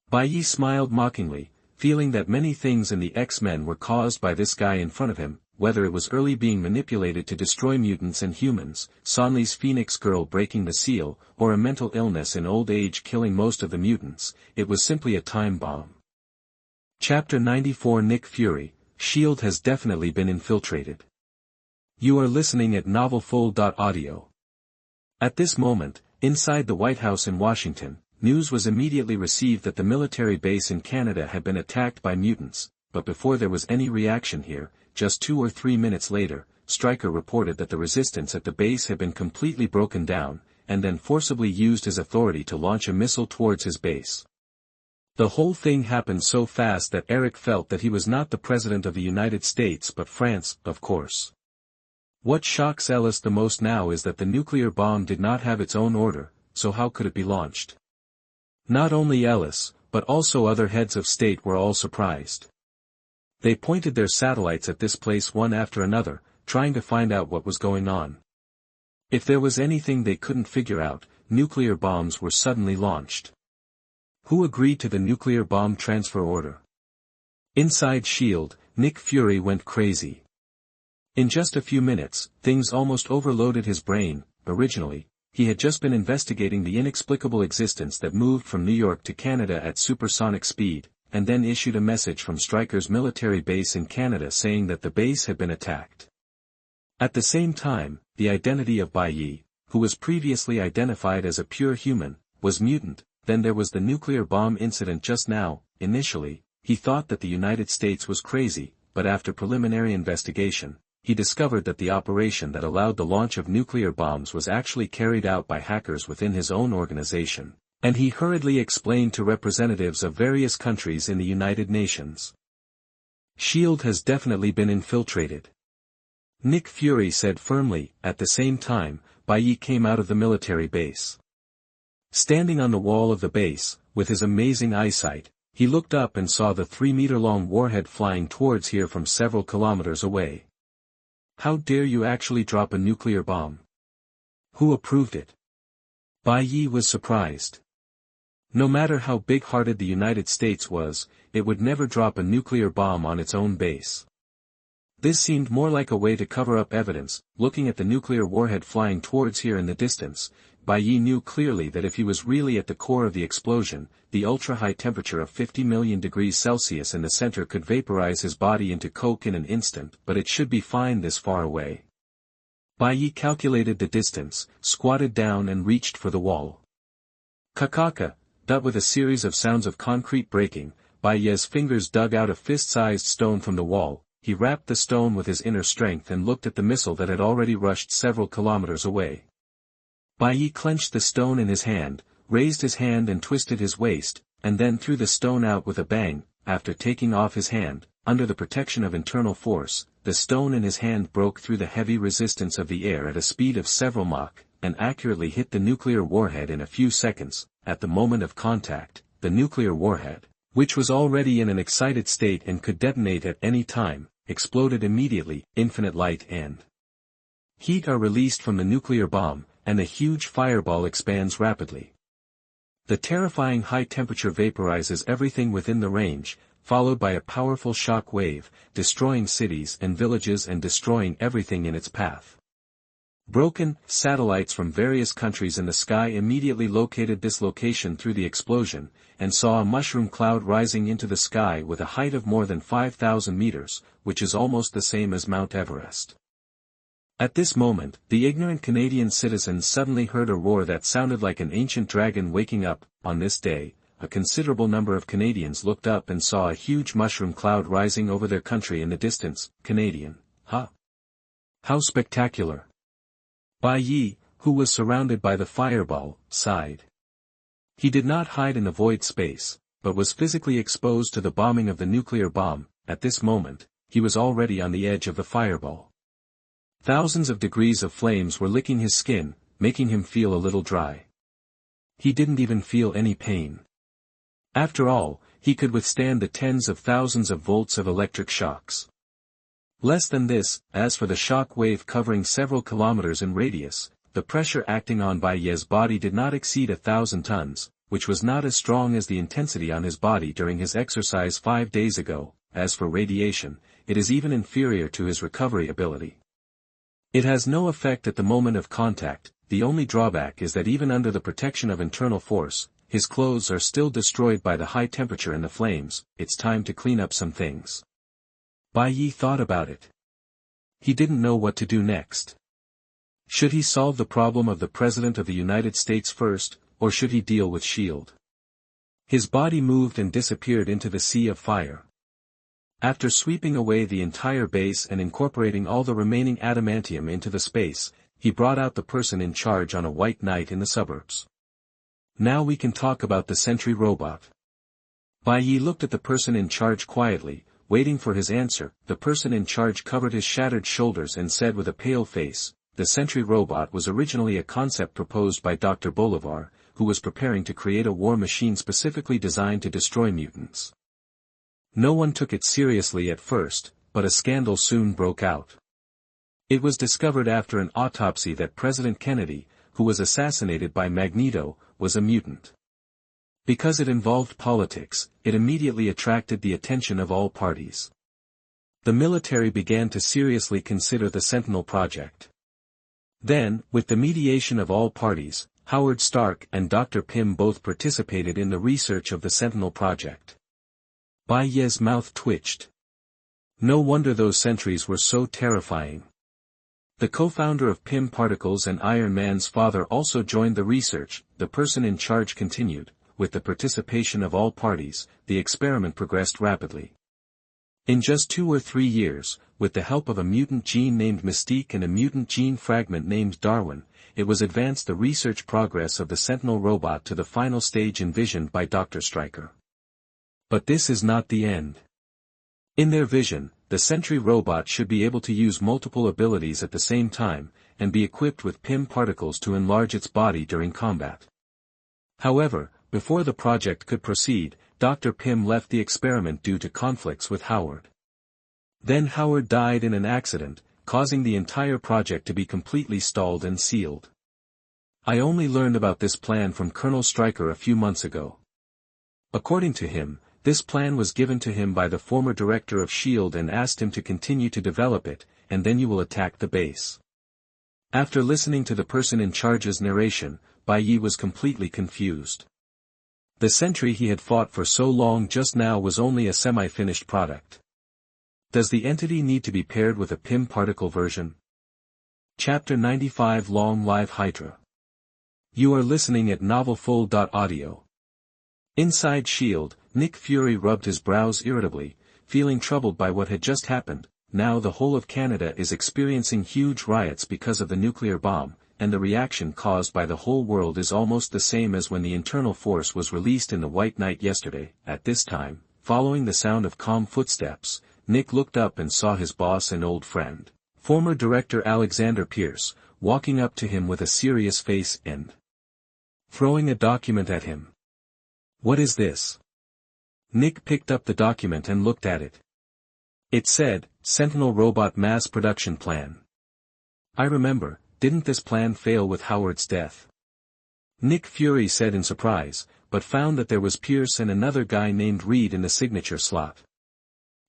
Bai Ye smiled mockingly, feeling that many things in the X-Men were caused by this guy in front of him, whether it was early being manipulated to destroy mutants and humans, Sonli's Phoenix girl breaking the seal, or a mental illness in old age killing most of the mutants. It was simply a time bomb. Chapter 94 Nick Fury, S.H.I.E.L.D. has definitely been infiltrated. You are listening at NovelFlow.audio. At this moment, inside the White House in Washington, news was immediately received that the military base in Canada had been attacked by mutants, but before there was any reaction here, just 2 or 3 minutes later, Stryker reported that the resistance at the base had been completely broken down, and then forcibly used his authority to launch a missile towards his base. The whole thing happened so fast that Eric felt that he was not the President of the United States but France, of course. What shocks Ellis the most now is that the nuclear bomb did not have its own order, so how could it be launched? Not only Ellis, but also other heads of state were all surprised. They pointed their satellites at this place one after another, trying to find out what was going on. If there was anything they couldn't figure out, nuclear bombs were suddenly launched. Who agreed to the nuclear bomb transfer order? Inside S.H.I.E.L.D., Nick Fury went crazy. In just a few minutes, things almost overloaded his brain. Originally, he had just been investigating the inexplicable existence that moved from New York to Canada at supersonic speed, and then issued a message from Stryker's military base in Canada saying that the base had been attacked. At the same time, the identity of Bai Ye, who was previously identified as a pure human, was mutant. Then there was the nuclear bomb incident just now. Initially, he thought that the United States was crazy, but after preliminary investigation, he discovered that the operation that allowed the launch of nuclear bombs was actually carried out by hackers within his own organization, and he hurriedly explained to representatives of various countries in the United Nations. S.H.I.E.L.D. has definitely been infiltrated. Nick Fury said firmly. At the same time, Bai Ye came out of the military base. Standing on the wall of the base, with his amazing eyesight, he looked up and saw the 3-meter-long warhead flying towards here from several kilometers away. How dare you actually drop a nuclear bomb? Who approved it? Bai Ye was surprised. No matter how big-hearted the United States was, it would never drop a nuclear bomb on its own base. This seemed more like a way to cover up evidence. Looking at the nuclear warhead flying towards here in the distance, Bai Ye knew clearly that if he was really at the core of the explosion, the ultra-high temperature of 50 million degrees Celsius in the center could vaporize his body into coke in an instant, but it should be fine this far away. Bai Ye calculated the distance, squatted down and reached for the wall. Kakaka, that with a series of sounds of concrete breaking, Bai Ye's fingers dug out a fist-sized stone from the wall. He wrapped the stone with his inner strength and looked at the missile that had already rushed several kilometers away. Bai Ye clenched the stone in his hand, raised his hand and twisted his waist, and then threw the stone out with a bang. After taking off his hand, under the protection of internal force, the stone in his hand broke through the heavy resistance of the air at a speed of several Mach, and accurately hit the nuclear warhead in a few seconds. At the moment of contact, the nuclear warhead, which was already in an excited state and could detonate at any time, exploded immediately. Infinite light and heat are released from the nuclear bomb, and the huge fireball expands rapidly. The terrifying high temperature vaporizes everything within the range, followed by a powerful shock wave, destroying cities and villages and destroying everything in its path. Broken satellites from various countries in the sky immediately located this location through the explosion, and saw a mushroom cloud rising into the sky with a height of more than 5,000 meters, which is almost the same as Mount Everest. At this moment, the ignorant Canadian citizens suddenly heard a roar that sounded like an ancient dragon waking up. On this day, a considerable number of Canadians looked up and saw a huge mushroom cloud rising over their country in the distance. Canadian, huh? How spectacular! Bai Ye, who was surrounded by the fireball, sighed. He did not hide in the void space, but was physically exposed to the bombing of the nuclear bomb. At this moment, he was already on the edge of the fireball. Thousands of degrees of flames were licking his skin, making him feel a little dry. He didn't even feel any pain. After all, he could withstand the tens of thousands of volts of electric shocks. Less than this. As for the shock wave covering several kilometers in radius, the pressure acting on Bai Ye's body did not exceed 1,000 tons, which was not as strong as the intensity on his body during his exercise 5 days ago. As for radiation, it is even inferior to his recovery ability. It has no effect at the moment of contact. The only drawback is that even under the protection of internal force, his clothes are still destroyed by the high temperature and the flames. It's time to clean up some things. Bai Ye thought about it. He didn't know what to do next. Should he solve the problem of the President of the United States first, or should he deal with S.H.I.E.L.D? His body moved and disappeared into the sea of fire. After sweeping away the entire base and incorporating all the remaining adamantium into the space, he brought out the person in charge on a white night in the suburbs. Now we can talk about the Sentry robot. Bai Ye looked at the person in charge quietly, waiting for his answer. The person in charge covered his shattered shoulders and said with a pale face, "The Sentry robot was originally a concept proposed by Dr. Bolivar, who was preparing to create a war machine specifically designed to destroy mutants. No one took it seriously at first, but a scandal soon broke out. It was discovered after an autopsy that President Kennedy, who was assassinated by Magneto, was a mutant. Because it involved politics, it immediately attracted the attention of all parties. The military began to seriously consider the Sentinel project. Then, with the mediation of all parties, Howard Stark and Dr. Pym both participated in the research of the Sentinel project. Bai Ye's mouth twitched. No wonder those sentries were so terrifying. The co-founder of Pym Particles and Iron Man's father also joined the research, the person in charge continued. With the participation of all parties, the experiment progressed rapidly. In just 2 or 3 years, with the help of a mutant gene named Mystique and a mutant gene fragment named Darwin, it was advanced the research progress of the Sentinel robot to the final stage envisioned by Dr. Stryker. But this is not the end. In their vision, the Sentry robot should be able to use multiple abilities at the same time, and be equipped with Pym particles to enlarge its body during combat. However, before the project could proceed, Dr. Pym left the experiment due to conflicts with Howard. Then Howard died in an accident, causing the entire project to be completely stalled and sealed. I only learned about this plan from Colonel Stryker a few months ago. According to him, this plan was given to him by the former director of S.H.I.E.L.D. and asked him to continue to develop it, and then you will attack the base. After listening to the person in charge's narration, Bai Ye was completely confused. The Sentry he had fought for so long just now was only a semi-finished product. Does the entity need to be paired with a Pym particle version? Chapter 95 Long Live Hydra. You are listening at NovelFlow.audio. Inside S.H.I.E.L.D., Nick Fury rubbed his brows irritably, feeling troubled by what had just happened. Now the whole of Canada is experiencing huge riots because of the nuclear bomb, and the reaction caused by the whole world is almost the same as when the internal force was released in the White Knight yesterday. At this time, following the sound of calm footsteps, Nick looked up and saw his boss and old friend, former director Alexander Pierce, walking up to him with a serious face and throwing a document at him. What is this? Nick picked up the document and looked at it. It said, Sentinel Robot Mass Production Plan. I remember, didn't this plan fail with Howard's death? Nick Fury said in surprise, but found that there was Pierce and another guy named Reed in the signature slot.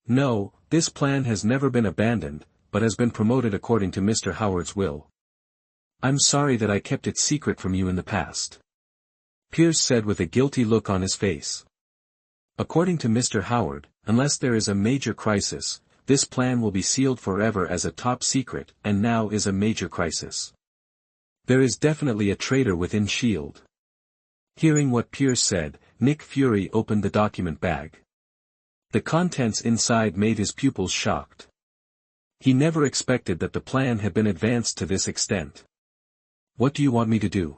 No, this plan has never been abandoned, but has been promoted according to Mr. Howard's will. I'm sorry that I kept it secret from you in the past. Pierce said with a guilty look on his face. According to Mr. Howard, unless there is a major crisis, this plan will be sealed forever as a top secret, and now is a major crisis. There is definitely a traitor within S.H.I.E.L.D. Hearing what Pierce said, Nick Fury opened the document bag. The contents inside made his pupils shocked. He never expected that the plan had been advanced to this extent. What do you want me to do?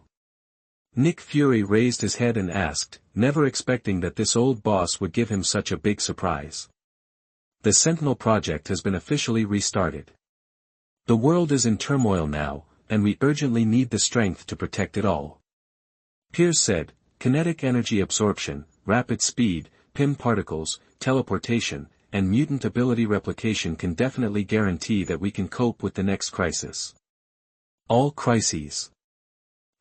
Nick Fury raised his head and asked, never expecting that this old boss would give him such a big surprise. The Sentinel project has been officially restarted. The world is in turmoil now, and we urgently need the strength to protect it all. Pierce said, kinetic energy absorption, rapid speed, Pym particles, teleportation, and mutant ability replication can definitely guarantee that we can cope with the next crisis. All crises.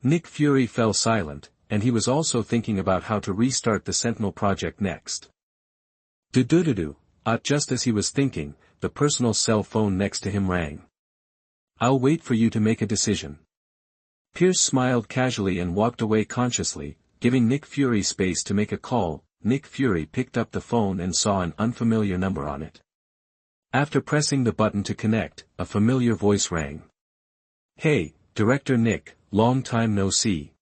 Nick Fury fell silent, and he was also thinking about how to restart the Sentinel project next. Just as he was thinking, the personal cell phone next to him rang. I'll wait for you to make a decision. Pierce smiled casually and walked away consciously, giving Nick Fury space to make a call. Nick Fury picked up the phone and saw an unfamiliar number on it. After pressing the button to connect, a familiar voice rang. Hey, Director Nick, long time no see.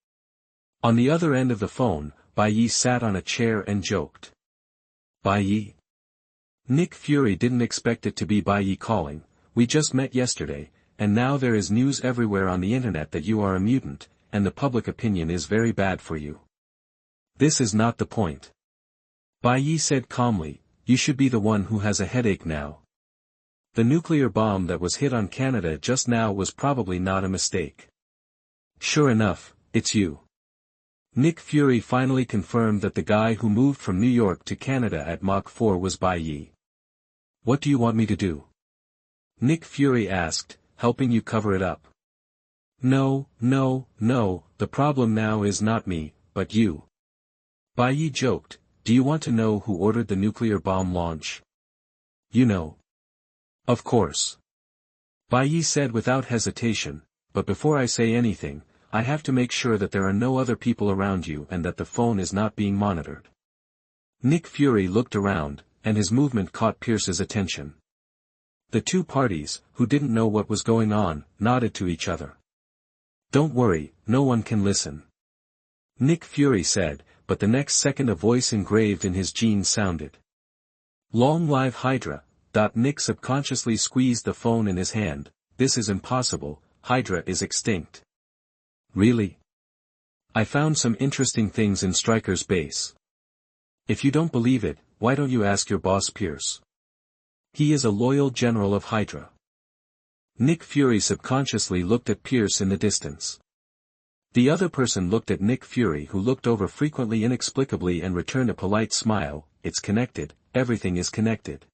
On the other end of the phone, Bai Ye sat on a chair and joked. Bai Ye? Nick Fury didn't expect it to be Bai Ye calling. We just met yesterday, and now there is news everywhere on the internet that you are a mutant, and the public opinion is very bad for you. This is not the point. Bai Ye said calmly, you should be the one who has a headache now. The nuclear bomb that was hit on Canada just now was probably not a mistake. Sure enough, it's you. Nick Fury finally confirmed that the guy who moved from New York to Canada at Mach 4 was Bai Ye. What do you want me to do? Nick Fury asked, helping you cover it up. No, the problem now is not me, but you. Bai Ye joked, do you want to know who ordered the nuclear bomb launch? You know. Of course. Bai Ye said without hesitation, but before I say anything, I have to make sure that there are no other people around you and that the phone is not being monitored." Nick Fury looked around, and his movement caught Pierce's attention. The two parties, who didn't know what was going on, nodded to each other. "Don't worry, no one can listen," Nick Fury said, but the next second a voice engraved in his genes sounded. "Long live Hydra." Nick subconsciously squeezed the phone in his hand. "This is impossible, Hydra is extinct." "Really? I found some interesting things in Stryker's base. If you don't believe it, why don't you ask your boss Pierce? He is a loyal general of Hydra." Nick Fury subconsciously looked at Pierce in the distance. The other person looked at Nick Fury, who looked over frequently inexplicably and returned a polite smile. "It's connected, everything is connected."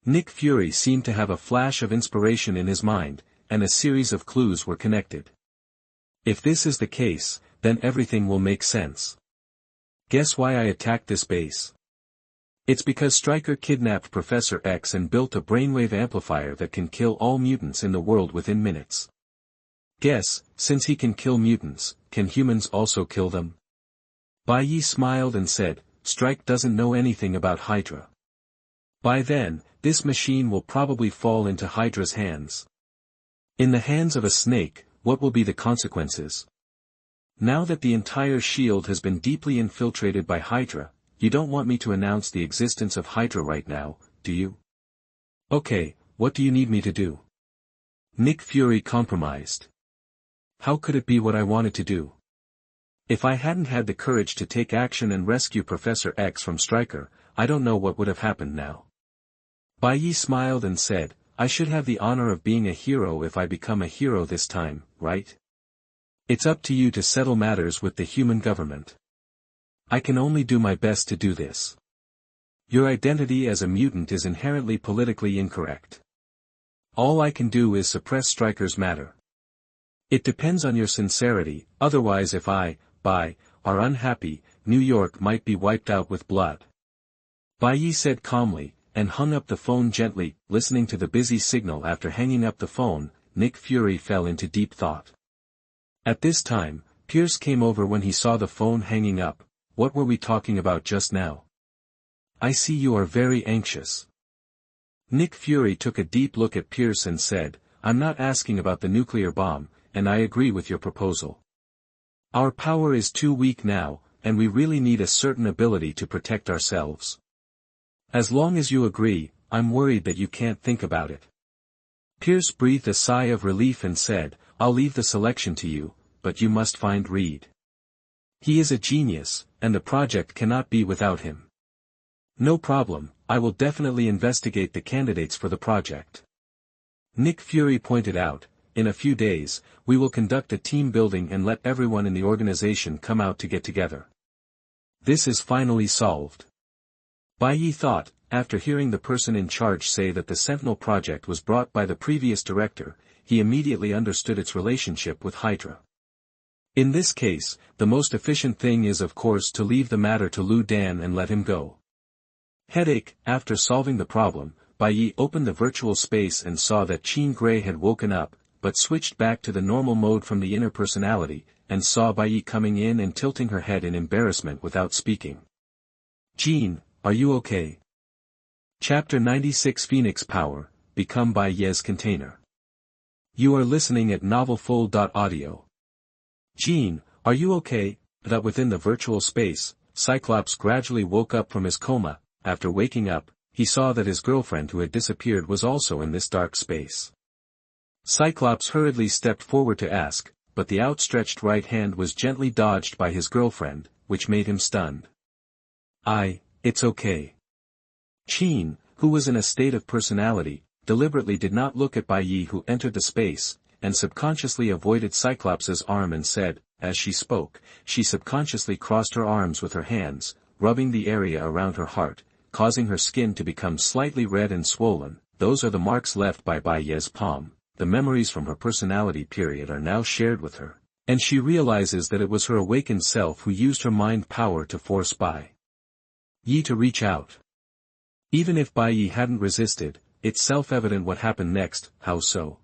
Nick Fury seemed to have a flash of inspiration in his mind, and a series of clues were connected. If this is the case, then everything will make sense. Guess why I attacked this base? It's because Stryker kidnapped Professor X and built a brainwave amplifier that can kill all mutants in the world within minutes. Guess, since he can kill mutants, can humans also kill them? Bai Ye smiled and said, "Stryker doesn't know anything about Hydra. By then, this machine will probably fall into Hydra's hands. In the hands of a snake, what will be the consequences? Now that the entire S.H.I.E.L.D. has been deeply infiltrated by Hydra, you don't want me to announce the existence of Hydra right now, do you? Okay, what do you need me to do?" Nick Fury compromised. "How could it be what I wanted to do? If I hadn't had the courage to take action and rescue Professor X from Stryker, I don't know what would have happened now." Bai Ye smiled and said, "I should have the honor of being a hero if I become a hero this time, right? It's up to you to settle matters with the human government. I can only do my best to do this. Your identity as a mutant is inherently politically incorrect. All I can do is suppress Stryker's matter. It depends on your sincerity, otherwise if Bai, are unhappy, New York might be wiped out with blood." Bai Ye said calmly, and hung up the phone gently. Listening to the busy signal after hanging up the phone, Nick Fury fell into deep thought. At this time, Pierce came over when he saw the phone hanging up. "What were we talking about just now? I see you are very anxious." Nick Fury took a deep look at Pierce and said, "I'm not asking about the nuclear bomb, and I agree with your proposal. Our power is too weak now, and we really need a certain ability to protect ourselves. As long as you agree, I'm worried that you can't think about it." Pierce breathed a sigh of relief and said, "I'll leave the selection to you, but you must find Reed. He is a genius, and the project cannot be without him." "No problem, I will definitely investigate the candidates for the project." Nick Fury pointed out, "In a few days, we will conduct a team building and let everyone in the organization come out to get together. This is finally solved." Bai Ye thought, after hearing the person in charge say that the Sentinel project was brought by the previous director, he immediately understood its relationship with Hydra. In this case, the most efficient thing is of course to leave the matter to Lu Dan and let him go. Headache. After solving the problem, Bai Ye opened the virtual space and saw that Jean Grey had woken up, but switched back to the normal mode from the inner personality, and saw Bai Ye coming in and tilting her head in embarrassment without speaking. "Jean, are you okay?" Chapter 96 Phoenix Power, Become Bai Ye's Container. You are listening at NovelFlow.audio. "Jean, are you okay?" That within the virtual space, Cyclops gradually woke up from his coma. After waking up, he saw that his girlfriend who had disappeared was also in this dark space. Cyclops hurriedly stepped forward to ask, but the outstretched right hand was gently dodged by his girlfriend, which made him stunned. It's okay." Jean, who was in a state of personality, deliberately did not look at Bai Ye who entered the space, and subconsciously avoided Cyclops's arm and said, as she spoke, she subconsciously crossed her arms with her hands, rubbing the area around her heart, causing her skin to become slightly red and swollen. "Those are the marks left by Bai Ye's palm. The memories from her personality period are now shared with her, and she realizes that it was her awakened self who used her mind power to force Bai Ye to reach out. Even if Bai Ye hadn't resisted, it's self-evident what happened next." "How so?"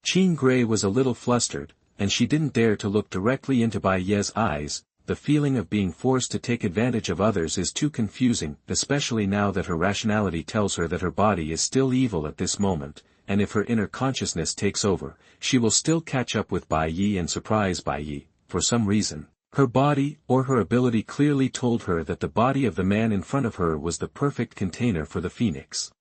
Jean Grey was a little flustered, and she didn't dare to look directly into Bai Ye's eyes. The feeling of being forced to take advantage of others is too confusing, especially now that her rationality tells her that her body is still evil at this moment, and if her inner consciousness takes over, she will still catch up with Bai Ye and surprise Bai Ye. For some reason, her body or her ability clearly told her that the body of the man in front of her was the perfect container for the Phoenix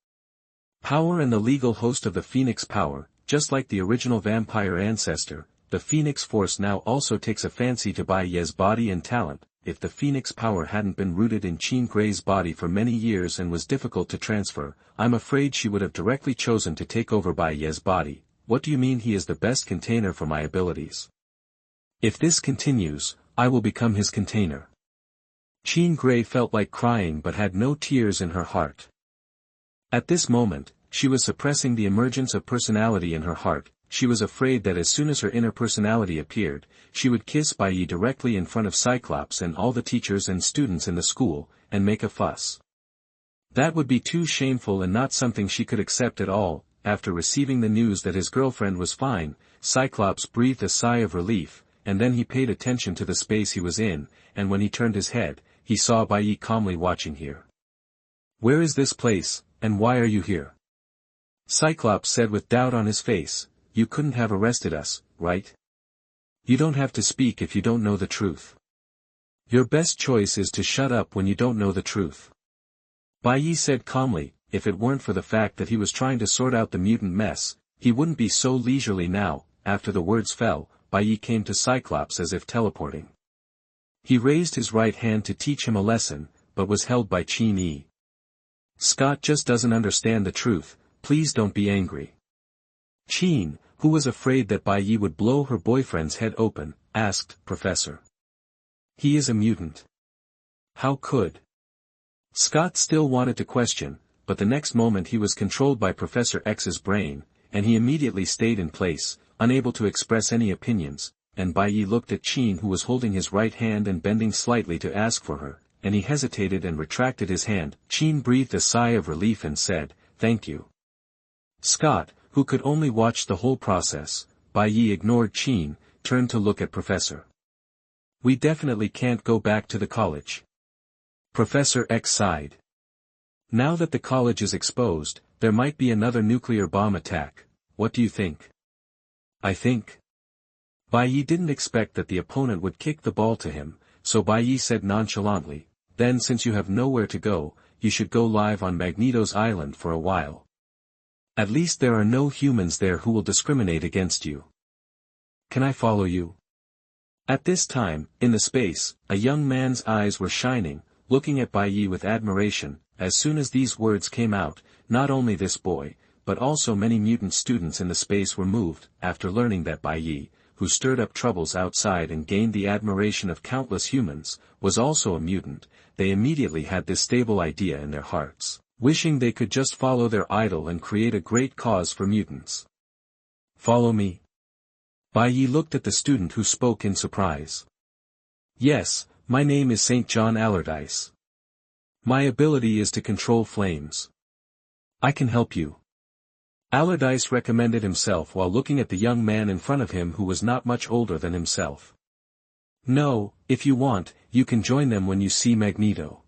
power and the legal host of the Phoenix power. Just like the original vampire ancestor, the Phoenix Force now also takes a fancy to Bai Ye's body and talent. If the Phoenix power hadn't been rooted in Jean Grey's body for many years and was difficult to transfer, I'm afraid she would have directly chosen to take over Bai Ye's body. What do you mean he is the best container for my abilities? If this continues, I will become his container. Jean Grey felt like crying but had no tears in her heart. At this moment, she was suppressing the emergence of personality in her heart. She was afraid that as soon as her inner personality appeared, she would kiss Bai Ye directly in front of Cyclops and all the teachers and students in the school, and make a fuss. That would be too shameful and not something she could accept at all. After receiving the news that his girlfriend was fine, Cyclops breathed a sigh of relief, and then he paid attention to the space he was in, and when he turned his head, he saw Bai Ye calmly watching here. "Where is this place, and why are you here?" Cyclops said with doubt on his face. "You couldn't have arrested us, right? You don't have to speak if you don't know the truth. Your best choice is to shut up when you don't know the truth." Bai Ye said calmly. If it weren't for the fact that he was trying to sort out the mutant mess, he wouldn't be so leisurely now. After the words fell, Bai Ye came to Cyclops as if teleporting. He raised his right hand to teach him a lesson, but was held by Jean E. "Scott just doesn't understand the truth. Please don't be angry." Jean, who was afraid that Bai Ye would blow her boyfriend's head open, asked, "Professor, he is a mutant. How could?" Scott still wanted to question, but the next moment he was controlled by Professor X's brain, and he immediately stayed in place, unable to express any opinions, and Bai Ye looked at Jean, who was holding his right hand and bending slightly to ask for her, and he hesitated and retracted his hand. Jean breathed a sigh of relief and said, "Thank you." Scott, who could only watch the whole process, Bai Ye ignored Jean, turned to look at Professor. "We definitely can't go back to the college." Professor X sighed. "Now that the college is exposed, there might be another nuclear bomb attack. What do you think?" "I think." Bai Ye didn't expect that the opponent would kick the ball to him, so Bai Ye said nonchalantly, "Then since you have nowhere to go, you should go live on Magneto's island for a while. At least there are no humans there who will discriminate against you. Can I follow you?" At this time, in the space, a young man's eyes were shining, looking at Bai Ye with admiration. As soon as these words came out, not only this boy, but also many mutant students in the space were moved. After learning that Bai Ye, who stirred up troubles outside and gained the admiration of countless humans, was also a mutant, they immediately had this stable idea in their hearts, wishing they could just follow their idol and create a great cause for mutants. "Follow me?" Bai Ye looked at the student who spoke in surprise. "Yes, my name is St. John Allardyce. My ability is to control flames. I can help you." Allardyce recommended himself while looking at the young man in front of him who was not much older than himself. "No, if you want, you can join them when you see Magneto.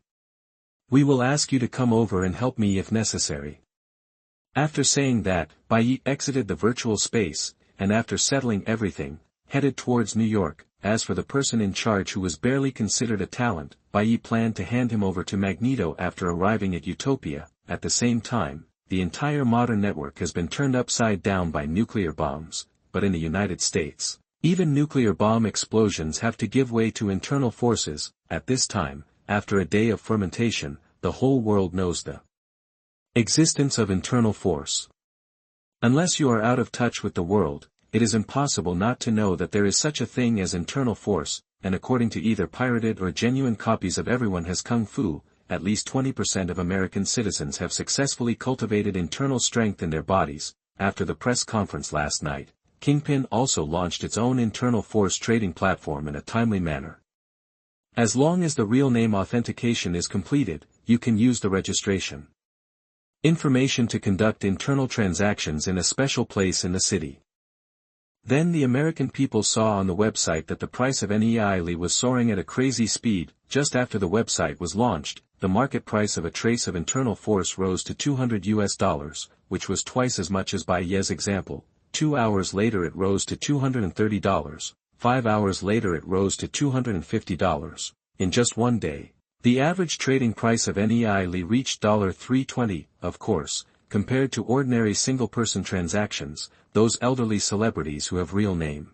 We will ask you to come over and help me if necessary." After saying that, Bai Ye exited the virtual space, and after settling everything, headed towards New York. As for the person in charge who was barely considered a talent, Bai Ye planned to hand him over to Magneto after arriving at Utopia. At the same time, the entire modern network has been turned upside down by nuclear bombs, but in the United States, even nuclear bomb explosions have to give way to internal forces. At this time, after a day of fermentation, the whole world knows the existence of internal force. Unless you are out of touch with the world, it is impossible not to know that there is such a thing as internal force, and according to either pirated or genuine copies of Everyone Has Kung Fu, at least 20% of American citizens have successfully cultivated internal strength in their bodies. After the press conference last night, Kingpin also launched its own internal force trading platform in a timely manner. As long as the real name authentication is completed, you can use the registration information to conduct internal transactions in a special place in the city. Then the American people saw on the website that the price of S.H.I.E.L.D was soaring at a crazy speed. Just after the website was launched, the market price of a trace of internal force rose to $200, which was twice as much as Bai Ye's example. 2 hours later it rose to $230. 5 hours later it rose to $250. In just one day, the average trading price of S.H.I.E.L.D reached $320. Of course, compared to ordinary single-person transactions, those elderly celebrities who have real name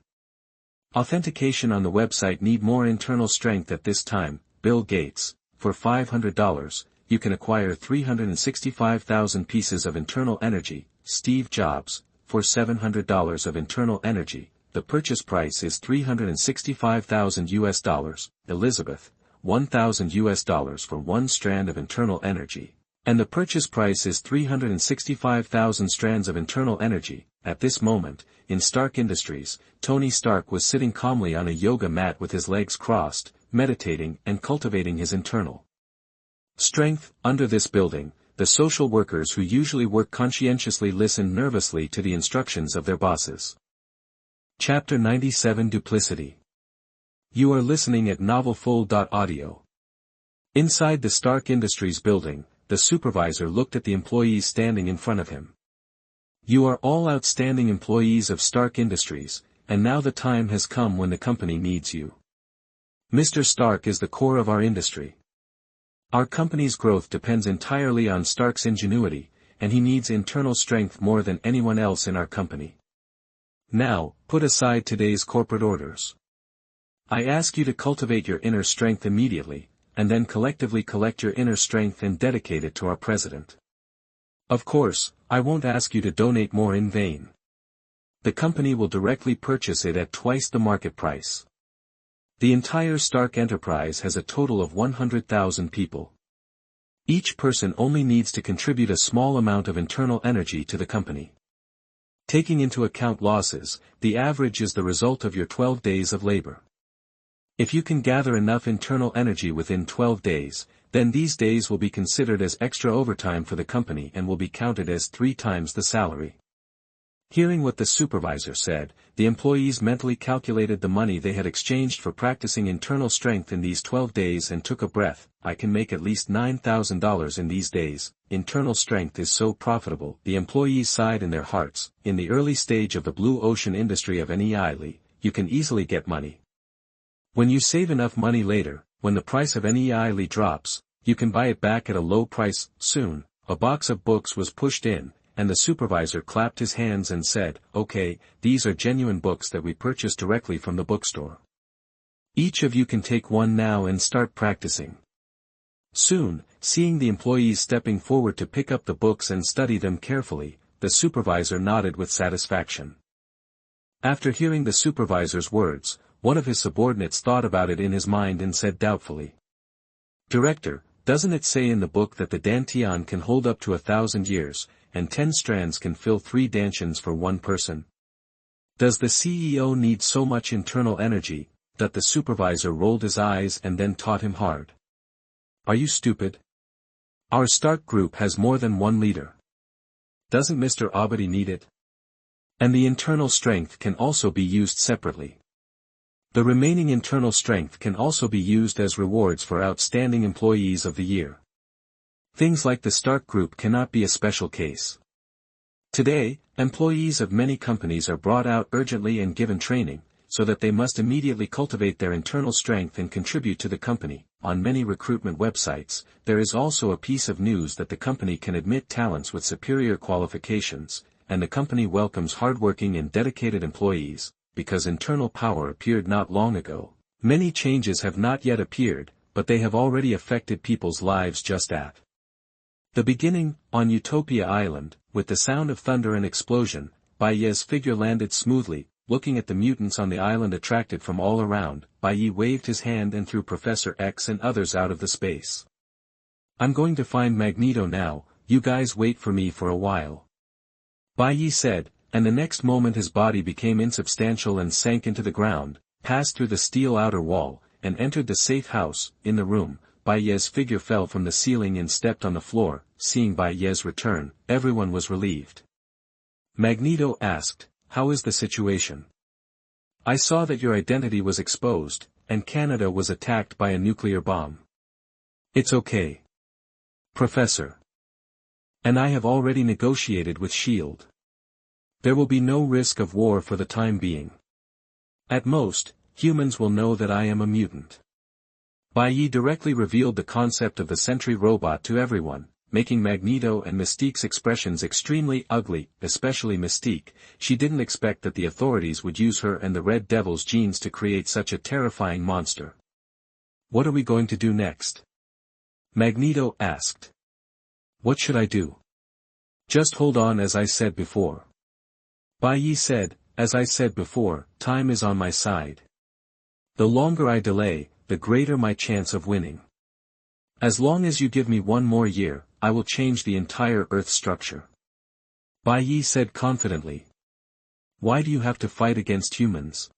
authentication on the website need more internal strength at this time. Bill Gates, for $500, you can acquire 365,000 pieces of internal energy. Steve Jobs, for $700 of internal energy, the purchase price is $365,000. Elizabeth, $1,000 for one strand of internal energy, and the purchase price is 365,000 strands of internal energy. At this moment, in Stark Industries, Tony Stark was sitting calmly on a yoga mat with his legs crossed, meditating and cultivating his internal strength. Under this building, the social workers who usually work conscientiously listen nervously to the instructions of their bosses. Chapter 97 Duplicity. You are listening at NovelFlow.audio. Inside the Stark Industries building, the supervisor looked at the employees standing in front of him. You are all outstanding employees of Stark Industries, and now the time has come when the company needs you. Mr. Stark is the core of our industry. Our company's growth depends entirely on Stark's ingenuity, and he needs internal strength more than anyone else in our company. Now, put aside today's corporate orders. I ask you to cultivate your inner strength immediately, and then collectively collect your inner strength and dedicate it to our president. Of course, I won't ask you to donate more in vain. The company will directly purchase it at twice the market price. The entire Stark enterprise has a total of 100,000 people. Each person only needs to contribute a small amount of internal energy to the company. Taking into account losses, the average is the result of your 12 days of labor. If you can gather enough internal energy within 12 days, then these days will be considered as extra overtime for the company and will be counted as 3 times the salary. Hearing what the supervisor said, the employees mentally calculated the money they had exchanged for practicing internal strength in these 12 days and took a breath. I can make at least $9,000 in these days. Internal strength is so profitable. The employees sighed in their hearts. In the early stage of the blue ocean industry of S.H.I.E.L.D, you can easily get money. When you save enough money later, when the price of S.H.I.E.L.D drops, you can buy it back at a low price. Soon, a box of books was pushed in, and the supervisor clapped his hands and said, "Okay, these are genuine books that we purchased directly from the bookstore. Each of you can take one now and start practicing." Soon, seeing the employees stepping forward to pick up the books and study them carefully, the supervisor nodded with satisfaction. After hearing the supervisor's words, one of his subordinates thought about it in his mind and said doubtfully, "Director, doesn't it say in the book that the Dantian can hold up to 1,000 years, and 10 strands can fill 3 dantians for one person? Does the CEO need so much internal energy?" That the supervisor rolled his eyes and then taught him hard. "Are you stupid? Our Stark group has more than one leader. Doesn't Mr. Aud need it? And the internal strength can also be used separately. The remaining internal strength can also be used as rewards for outstanding employees of the year. Things like the Stark Group cannot be a special case. Today, employees of many companies are brought out urgently and given training, so that they must immediately cultivate their internal strength and contribute to the company. On many recruitment websites, there is also a piece of news that the company can admit talents with superior qualifications, and the company welcomes hardworking and dedicated employees. Because internal power appeared not long ago, many changes have not yet appeared, but they have already affected people's lives just at the beginning. On Utopia Island, with the sound of thunder and explosion, Bai Ye's figure landed smoothly. Looking at the mutants on the island attracted from all around, Bai Ye waved his hand and threw Professor X and others out of the space. "I'm going to find Magneto now, you guys wait for me for a while," Bai Ye said. And the next moment his body became insubstantial and sank into the ground, passed through the steel outer wall, and entered the safe house. In the room, Bai Ye's figure fell from the ceiling and stepped on the floor. Seeing Bai Ye's return, everyone was relieved. Magneto asked, "How is the situation?" I saw that your identity was exposed, and Canada was attacked by a nuclear bomb. It's okay, Professor. And I have already negotiated with S.H.I.E.L.D. There will be no risk of war for the time being. At most, humans will know that I am a mutant. Bai Ye directly revealed the concept of the Sentry robot to everyone, making Magneto and Mystique's expressions extremely ugly, especially Mystique. She didn't expect that the authorities would use her and the Red Devil's genes to create such a terrifying monster. What are we going to do next? Magneto asked. What should I do? Just hold on, as I said before. Bai Ye said, as I said before, time is on my side. The longer I delay, the greater my chance of winning. As long as you give me one more year, I will change the entire Earth structure. Bai Ye said confidently. Why do you have to fight against humans?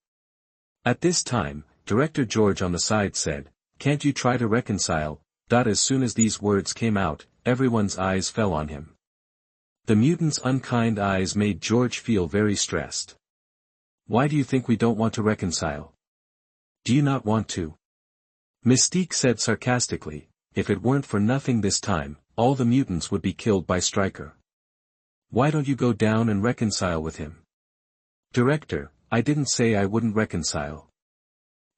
At this time, Director George on the side said, can't you try to reconcile? As soon as these words came out, everyone's eyes fell on him. The mutant's unkind eyes made George feel very stressed. Why do you think we don't want to reconcile? Do you not want to? Mystique said sarcastically, if it weren't for nothing this time, all the mutants would be killed by Stryker. Why don't you go down and reconcile with him? Director, I didn't say I wouldn't reconcile.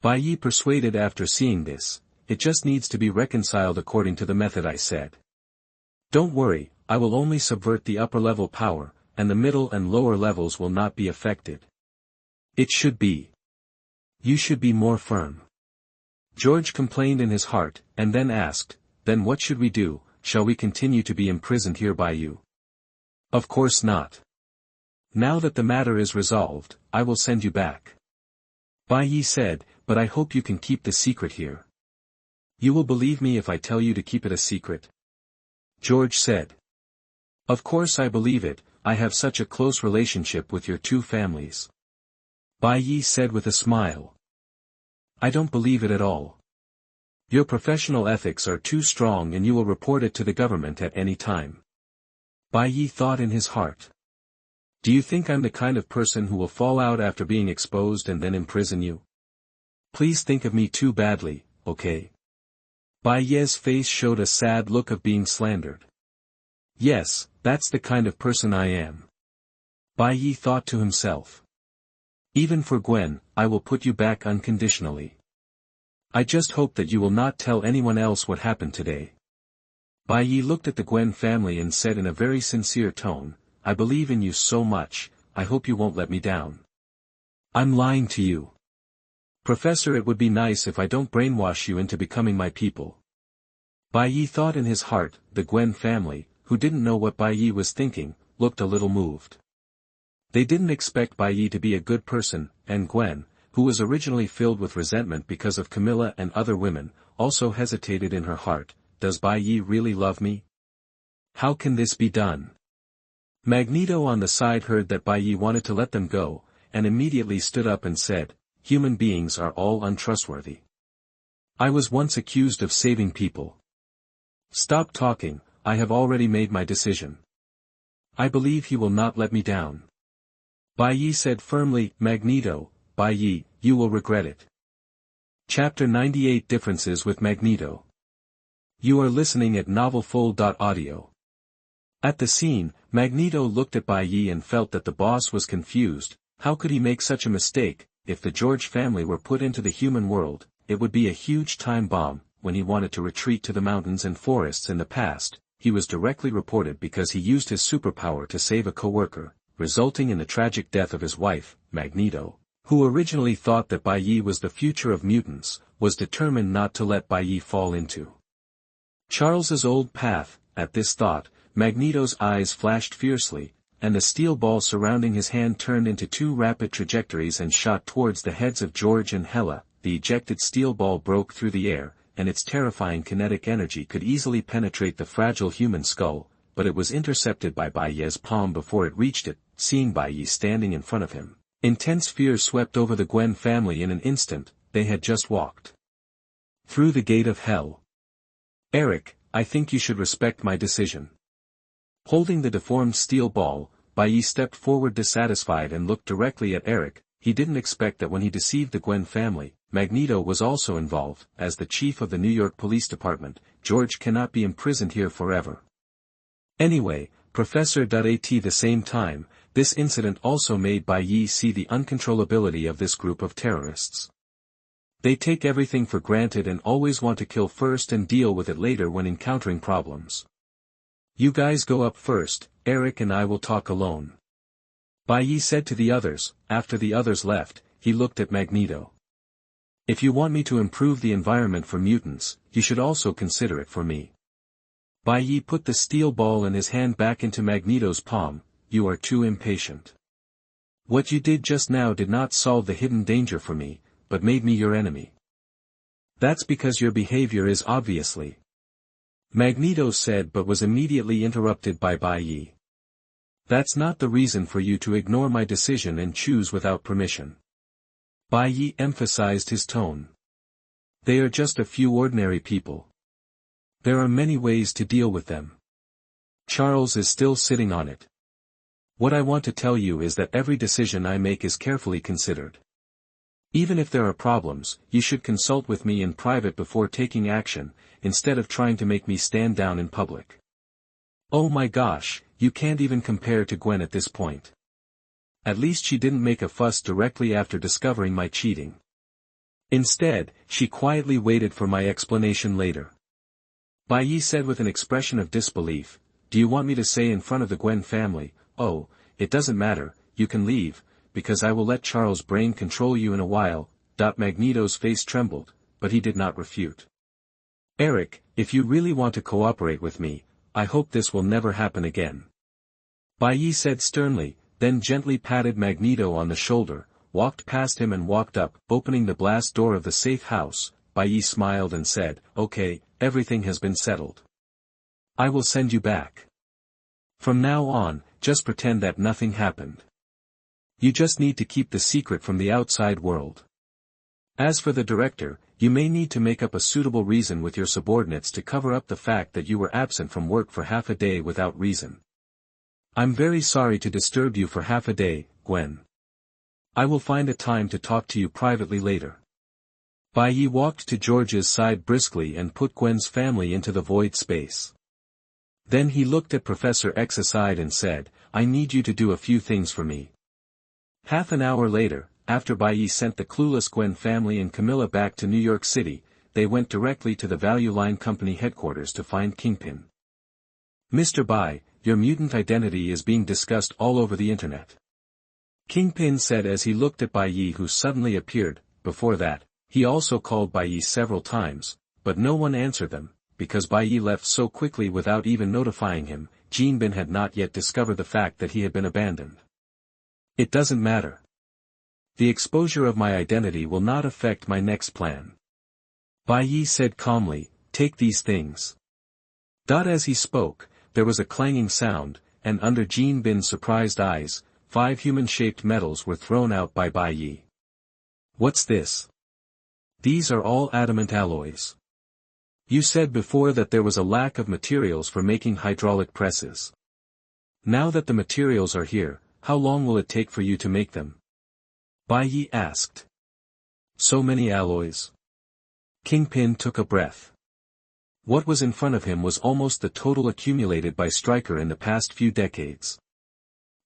Bai Ye persuaded after seeing this, it just needs to be reconciled according to the method I said. Don't worry, I will only subvert the upper-level power, and the middle and lower levels will not be affected. It should be. You should be more firm. George complained in his heart, and then asked, then what should we do? Shall we continue to be imprisoned here by you? Of course not. Now that the matter is resolved, I will send you back. Bai Ye said, but I hope you can keep the secret here. You will believe me if I tell you to keep it a secret? George said. Of course I believe it, I have such a close relationship with your two families. Bai Ye said with a smile. I don't believe it at all. Your professional ethics are too strong and you will report it to the government at any time. Bai Ye thought in his heart. Do you think I'm the kind of person who will fall out after being exposed and then imprison you? Please think of me too badly, okay? Bai Ye's face showed a sad look of being slandered. Yes, that's the kind of person I am. Bai Ye thought to himself. Even for Gwen, I will put you back unconditionally. I just hope that you will not tell anyone else what happened today. Bai Ye looked at the Gwen family and said in a very sincere tone, I believe in you so much, I hope you won't let me down. I'm lying to you. Professor, it would be nice if I don't brainwash you into becoming my people. Bai Ye thought in his heart, the Gwen family, who didn't know what Bai Ye was thinking, looked a little moved. They didn't expect Bai Ye to be a good person, and Gwen, who was originally filled with resentment because of Camilla and other women, also hesitated in her heart, does Bai Ye really love me? How can this be done? Magneto on the side heard that Bai Ye wanted to let them go, and immediately stood up and said, human beings are all untrustworthy. I was once accused of saving people. Stop talking, I have already made my decision. I believe he will not let me down. Bai Ye said firmly, Magneto, Bai Ye, you will regret it. Chapter 98 Differences with Magneto. You are listening at NovelFlow.audio. At the scene, Magneto looked at Bai Ye and felt that the boss was confused. How could he make such a mistake? If the George family were put into the human world, it would be a huge time bomb. When he wanted to retreat to the mountains and forests in the past, he was directly reported because he used his superpower to save a coworker, resulting in the tragic death of his wife, Magneto, who originally thought that Bai Ye was the future of mutants, was determined not to let Bai Ye fall into Charles's old path. At this thought, Magneto's eyes flashed fiercely, and the steel ball surrounding his hand turned into two rapid trajectories and shot towards the heads of George and Hela. The ejected steel ball broke through the air, and its terrifying kinetic energy could easily penetrate the fragile human skull, but it was intercepted by Bai Ye's palm before it reached it. Seeing Bai Ye standing in front of him, intense fear swept over the Gwen family in an instant. They had just walked through the gate of hell. Eric, I think you should respect my decision. Holding the deformed steel ball, Bai Ye stepped forward dissatisfied and looked directly at Eric. he didn't expect that when he deceived the Gwen family, Magneto was also involved. As the chief of the New York Police Department, George cannot be imprisoned here forever. Anyway, Professor At the same time, this incident also made Bai Ye see the uncontrollability of this group of terrorists. They take everything for granted and always want to kill first and deal with it later when encountering problems. You guys go up first, Eric and I will talk alone. Bai Ye said to the others. After the others left, he looked at Magneto. If you want me to improve the environment for mutants, you should also consider it for me. Bai Ye put the steel ball in his hand back into Magneto's palm. You are too impatient. What you did just now did not solve the hidden danger for me, but made me your enemy. That's because your behavior is obviously. Magneto said, but was immediately interrupted by Bai Ye. That's not the reason for you to ignore my decision and choose without permission. Bai Ye emphasized his tone. They are just a few ordinary people. There are many ways to deal with them. Charles is still sitting on it. What I want to tell you is that every decision I make is carefully considered. Even if there are problems, you should consult with me in private before taking action, instead of trying to make me stand down in public. Oh my gosh, you can't even compare to Gwen at this point. At least she didn't make a fuss directly after discovering my cheating. Instead, she quietly waited for my explanation later. Bai Ye said with an expression of disbelief, do you want me to say in front of the Gwen family, oh, it doesn't matter, you can leave, because I will let Charles' brain control you in a while. Magneto's face trembled, but he did not refute. Eric, if you really want to cooperate with me, I hope this will never happen again. Bai Ye said sternly, then gently patted Magneto on the shoulder, walked past him and walked up. Opening the glass door of the safe house, Bai Ye smiled and said, okay, everything has been settled. I will send you back. From now on, just pretend that nothing happened. You just need to keep the secret from the outside world. As for the director, you may need to make up a suitable reason with your subordinates to cover up the fact that you were absent from work for half a day without reason. I'm very sorry to disturb you for half a day, Gwen. I will find a time to talk to you privately later. Bai Ye walked to George's side briskly and put Gwen's family into the void space. Then he looked at Professor X aside and said, I need you to do a few things for me. Half an hour later, after Bai Ye sent the clueless Gwen family and Camilla back to New York City, they went directly to the Value Line Company headquarters to find Kingpin. Mr. Bai, your mutant identity is being discussed all over the internet. Kingpin said as he looked at Bai Ye, who suddenly appeared. Before that, he also called Bai Ye several times, but no one answered them, because Bai Ye left so quickly without even notifying him. Bin had not yet discovered the fact that he had been abandoned. It doesn't matter. The exposure of my identity will not affect my next plan. Bai Ye said calmly, take these things. As he spoke, there was a clanging sound, and under Bin's surprised eyes, 5 human-shaped metals were thrown out by Bai Ye. What's this? These are all adamant alloys. You said before that there was a lack of materials for making hydraulic presses. Now that the materials are here, how long will it take for you to make them? Bai Ye asked. So many alloys. Kingpin took a breath. What was in front of him was almost the total accumulated by Stryker in the past few decades.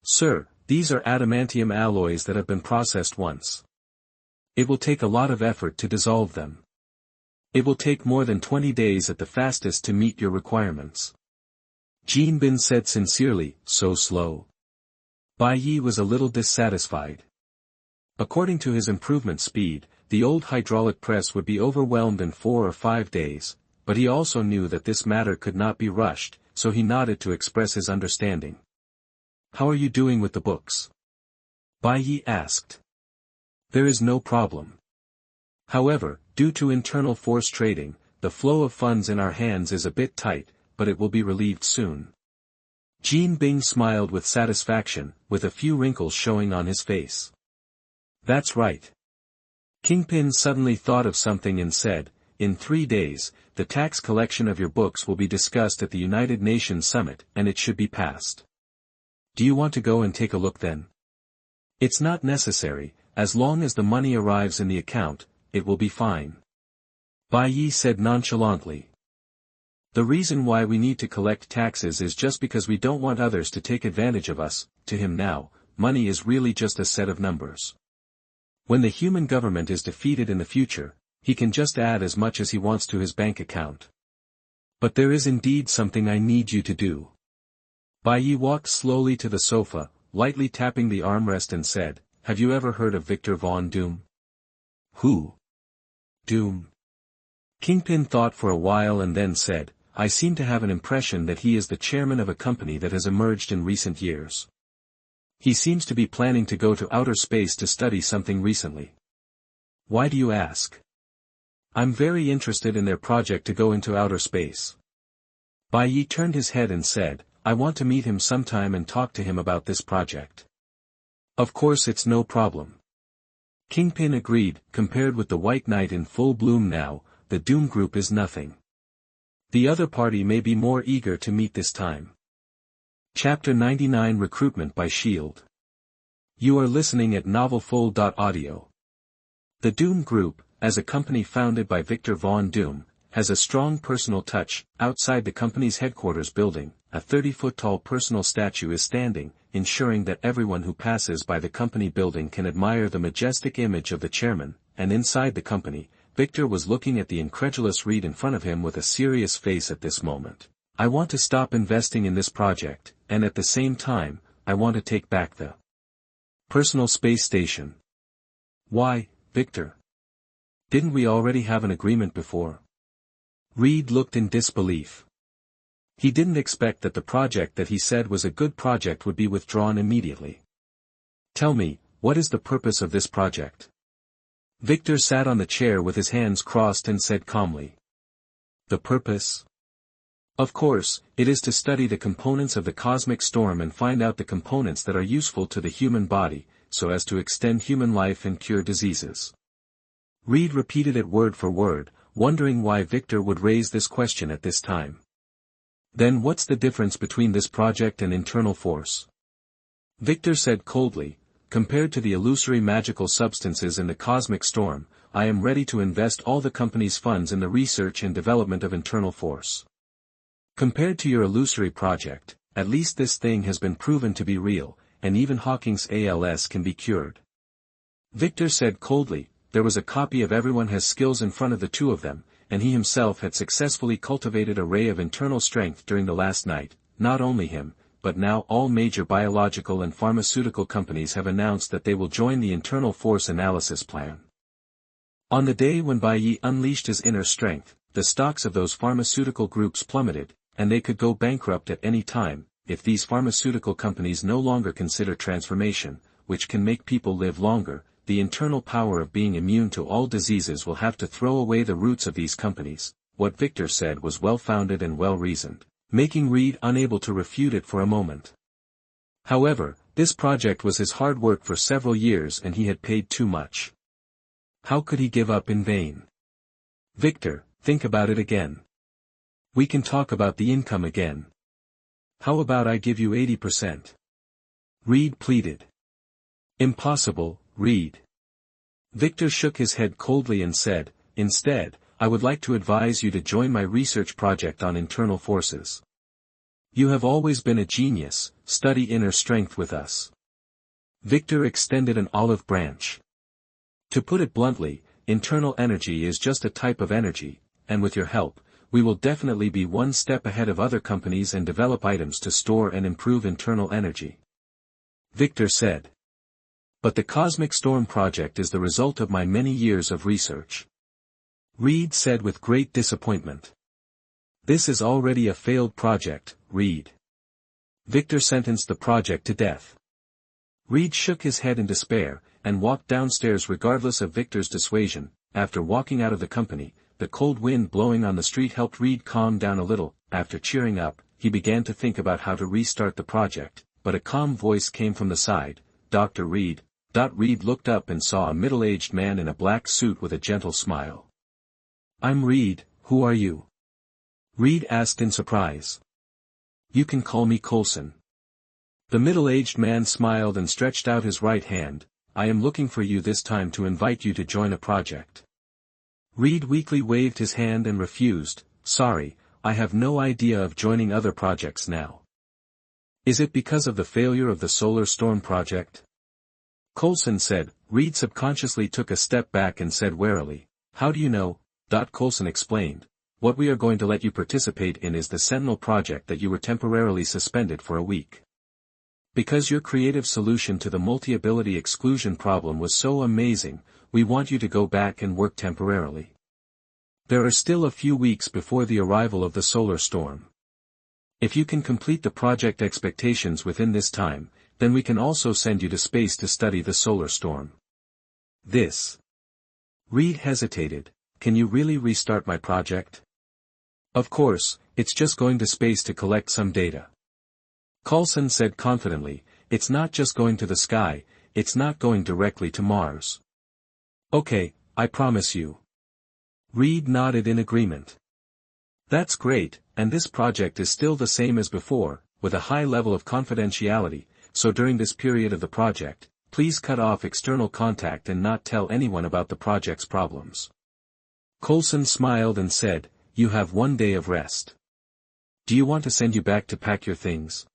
Sir, these are adamantium alloys that have been processed once. It will take a lot of effort to dissolve them. It will take more than 20 days at the fastest to meet your requirements. Bin said sincerely, so slow. Bai Ye was a little dissatisfied. According to his improvement speed, the old hydraulic press would be overwhelmed in 4 or 5 days, but he also knew that this matter could not be rushed, so he nodded to express his understanding. How are you doing with the books? Bai Ye asked. There is no problem. However, due to internal force trading, the flow of funds in our hands is a bit tight, but it will be relieved soon. Bin smiled with satisfaction, with a few wrinkles showing on his face. That's right. Kingpin suddenly thought of something and said, in 3 days, the tax collection of your books will be discussed at the United Nations Summit, and it should be passed. Do you want to go and take a look then? It's not necessary, as long as the money arrives in the account, it will be fine. Bai Ye said nonchalantly. The reason why we need to collect taxes is just because we don't want others to take advantage of us. To him now, money is really just a set of numbers. When the human government is defeated in the future, he can just add as much as he wants to his bank account. But there is indeed something I need you to do. Bai Ye walked slowly to the sofa, lightly tapping the armrest and said, have you ever heard of Victor Von Doom? Who? Doom. Kingpin thought for a while and then said, I seem to have an impression that he is the chairman of a company that has emerged in recent years. He seems to be planning to go to outer space to study something recently. Why do you ask? I'm very interested in their project to go into outer space. Bai Ye turned his head and said, I want to meet him sometime and talk to him about this project. Of course it's no problem. Kingpin agreed. Compared with the White Knight in full bloom now, the Doom Group is nothing. The other party may be more eager to meet this time. Chapter 99 Recruitment by S.H.I.E.L.D. You are listening at NovelFlow.audio. The Doom Group, as a company founded by Victor Von Doom, has a strong personal touch. Outside the company's headquarters building, a 30-foot-tall personal statue is standing, ensuring that everyone who passes by the company building can admire the majestic image of the chairman, and inside the company, Victor was looking at the incredulous Reed in front of him with a serious face at this moment. I want to stop investing in this project, and at the same time, I want to take back the personal space station. Why, Victor? Didn't we already have an agreement before? Reed looked in disbelief. He didn't expect that the project that he said was a good project would be withdrawn immediately. Tell me, what is the purpose of this project? Victor sat on the chair with his hands crossed and said calmly. The purpose? Of course, it is to study the components of the cosmic storm and find out the components that are useful to the human body, so as to extend human life and cure diseases. Reed repeated it word for word, wondering why Victor would raise this question at this time. Then what's the difference between this project and internal force? Victor said coldly, compared to the illusory magical substances in the cosmic storm, I am ready to invest all the company's funds in the research and development of internal force. Compared to your illusory project, at least this thing has been proven to be real, and even Hawking's ALS can be cured. Victor said coldly, there was a copy of Everyone Has Skills in front of the two of them, and he himself had successfully cultivated a ray of internal strength during the last night. Not only him, but now all major biological and pharmaceutical companies have announced that they will join the internal force analysis plan. On the day when Bai Ye unleashed his inner strength, the stocks of those pharmaceutical groups plummeted, and they could go bankrupt at any time, if these pharmaceutical companies no longer consider transformation, which can make people live longer. The internal power of being immune to all diseases will have to throw away the roots of these companies. What Victor said was well-founded and well-reasoned, making Reed unable to refute it for a moment. However, this project was his hard work for several years and he had paid too much. How could he give up in vain? Victor, think about it again. We can talk about the income again. How about I give you 80%? Reed pleaded. Impossible, Reed. Victor shook his head coldly and said, instead, I would like to advise you to join my research project on internal forces. You have always been a genius, study inner strength with us. Victor extended an olive branch. To put it bluntly, internal energy is just a type of energy, and with your help, we will definitely be one step ahead of other companies and develop items to store and improve internal energy. Victor said. But the Cosmic Storm project is the result of my many years of research. Reed said with great disappointment. This is already a failed project, Reed. Victor sentenced the project to death. Reed shook his head in despair, and walked downstairs regardless of Victor's dissuasion. After walking out of the company, the cold wind blowing on the street helped Reed calm down a little. After cheering up, he began to think about how to restart the project, but a calm voice came from the side, Dr. Reed. Reed looked up and saw a middle-aged man in a black suit with a gentle smile. I'm Reed, who are you? Reed asked in surprise. You can call me Coulson. The middle-aged man smiled and stretched out his right hand. I am looking for you this time to invite you to join a project. Reed weakly waved his hand and refused. Sorry, I have no idea of joining other projects now. Is it because of the failure of the Solar Storm project? Coulson said. Reed subconsciously took a step back and said warily, How do you know? Coulson explained. What we are going to let you participate in is the Sentinel project that you were temporarily suspended for a week. Because your creative solution to the multi-ability exclusion problem was so amazing, we want you to go back and work temporarily. There are still a few weeks before the arrival of the solar storm. If you can complete the project expectations within this time, then we can also send you to space to study the solar storm. This. Reed hesitated. Can you really restart my project? Of course, it's just going to space to collect some data. Coulson said confidently, it's not just going to the sky, it's not going directly to Mars. Okay, I promise you. Reed nodded in agreement. That's great, and this project is still the same as before, with a high level of confidentiality, so during this period of the project, please cut off external contact and not tell anyone about the project's problems. Coulson smiled and said, You have 1 day of rest. Do you want to send you back to pack your things?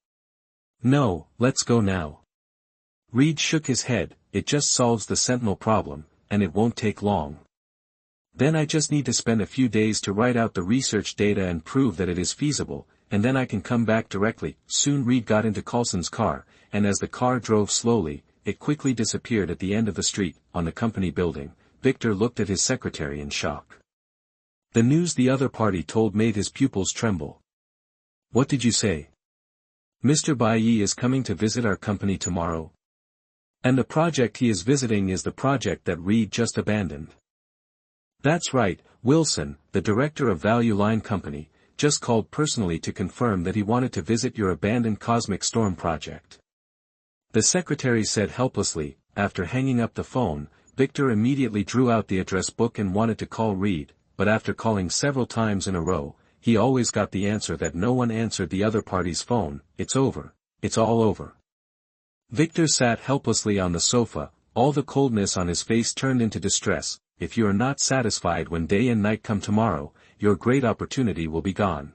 No, let's go now. Reed shook his head. It just solves the Sentinel problem, and it won't take long. Then I just need to spend a few days to write out the research data and prove that it is feasible, and then I can come back directly. Soon Reed got into Coulson's car, and as the car drove slowly, it quickly disappeared at the end of the street, on the company building. Victor looked at his secretary in shock. The news the other party told made his pupils tremble. What did you say? Mr. Bai Ye is coming to visit our company tomorrow. And the project he is visiting is the project that Reed just abandoned. That's right, Wilson, the director of Value Line Company, just called personally to confirm that he wanted to visit your abandoned Cosmic Storm project. The secretary said helplessly. After hanging up the phone, Victor immediately drew out the address book and wanted to call Reed, but after calling several times in a row, he always got the answer that no one answered the other party's phone. It's over. It's all over. Victor sat helplessly on the sofa, all the coldness on his face turned into distress. If you are not satisfied when day and night come tomorrow, your great opportunity will be gone.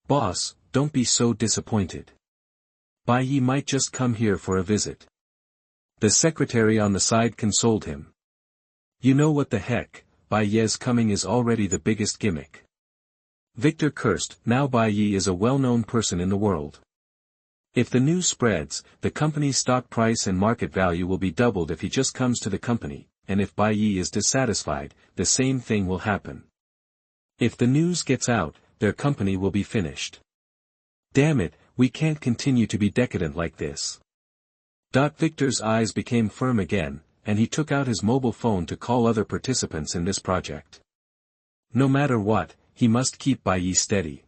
Boss, don't be so disappointed. Bai Ye might just come here for a visit. The secretary on the side consoled him. You know what the heck, Bai Ye's coming is already the biggest gimmick. Victor cursed. Now Bai Ye is a well-known person in the world. If the news spreads, the company's stock price and market value will be doubled if he just comes to the company, and if Bai Ye is dissatisfied, the same thing will happen. If the news gets out, their company will be finished. Damn it, we can't continue to be decadent like this. Victor's eyes became firm again, and he took out his mobile phone to call other participants in this project. No matter what, he must keep Bai Ye steady.